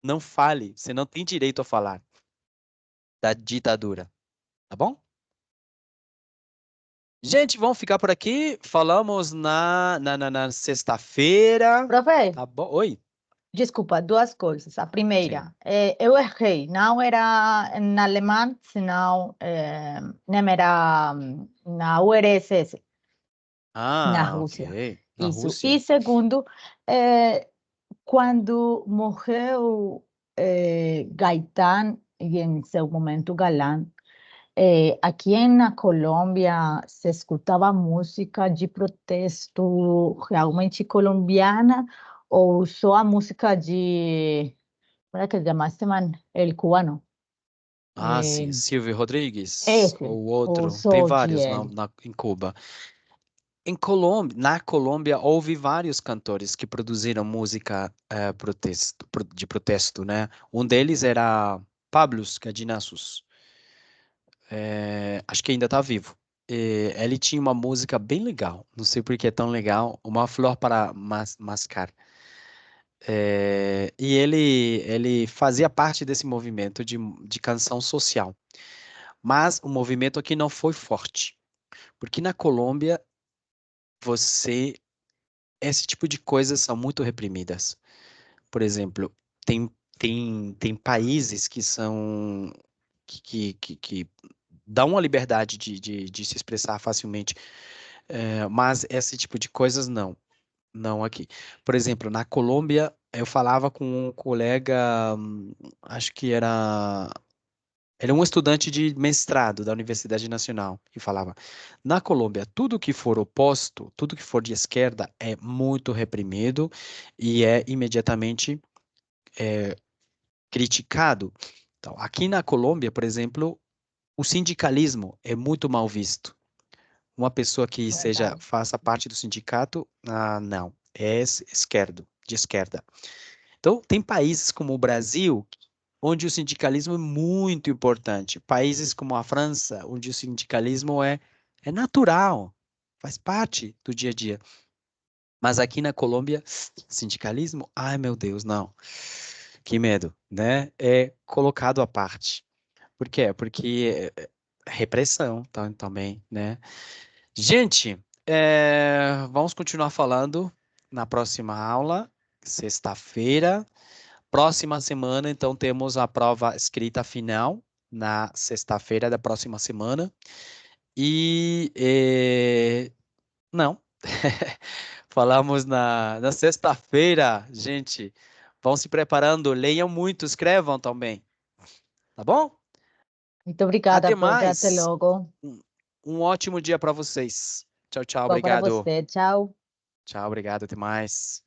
Speaker 1: não fale, você não tem direito a falar da ditadura, tá bom? Gente, vamos ficar por aqui. Falamos na sexta-feira.
Speaker 3: Profe,
Speaker 1: Tá bom? Oi.
Speaker 3: desculpa, duas coisas. A
Speaker 1: Sim.
Speaker 3: primeira, eu errei, não era em alemão, senão não era na URSS, na
Speaker 1: Ah,
Speaker 3: Rússia.
Speaker 1: ok. Na
Speaker 3: Isso.
Speaker 1: Rússia.
Speaker 3: E segundo, quando morreu Gaetan, e em seu momento Galán, aqui na Colômbia se escutava música de protesto realmente colombiana ou só a música de, como é que chamaste, man? El cubano.
Speaker 1: Ah, sim. Silvio Rodrigues
Speaker 3: Esse,
Speaker 1: ou
Speaker 3: ou
Speaker 1: outro.
Speaker 3: só
Speaker 1: Tem
Speaker 3: de
Speaker 1: vários
Speaker 3: ele.
Speaker 1: em Cuba. Na Colômbia, houve vários cantores que produziram música de protesto, né? Um deles era Pablos Gadinasos. Acho que ainda está vivo. Ele tinha uma música bem legal, não sei por que é tão legal, Uma Flor para Mascar. E ele fazia parte desse movimento de canção social. Mas o movimento aqui não foi forte, porque na Colômbia, esse tipo de coisas são muito reprimidas. Por exemplo, tem países que são que dão a liberdade de se expressar facilmente, mas esse tipo de coisas não aqui. Por exemplo, na Colômbia, eu falava com um colega, acho que ele é um estudante de mestrado da Universidade Nacional, e falava, na Colômbia, tudo que for oposto, tudo que for de esquerda é muito reprimido e é imediatamente criticado. Então, aqui na Colômbia, por exemplo, o sindicalismo é muito mal visto. Uma pessoa que
Speaker 3: Verdade.
Speaker 1: faça parte do sindicato, não, é de esquerda. Então, tem países como o Brasil, onde o sindicalismo é muito importante. Países como a França, onde o sindicalismo é natural, faz parte do dia a dia. Mas aqui na Colômbia, sindicalismo, ai meu Deus, não. Que medo, né? É colocado à parte. Por quê? Porque repressão também, né? Gente, vamos continuar falando na próxima aula, sexta-feira. Próxima semana, então, temos a prova escrita final, na sexta-feira da próxima semana. E, não, falamos na sexta-feira, gente. Vão se preparando, leiam muito, escrevam também, tá bom?
Speaker 3: Muito obrigada,
Speaker 1: Até
Speaker 3: prof. Até
Speaker 1: mais.
Speaker 3: logo.
Speaker 1: Um ótimo dia para vocês. Tchau, tchau,
Speaker 3: Igual para
Speaker 1: obrigado.
Speaker 3: você. Tchau.
Speaker 1: Tchau, obrigado, até mais.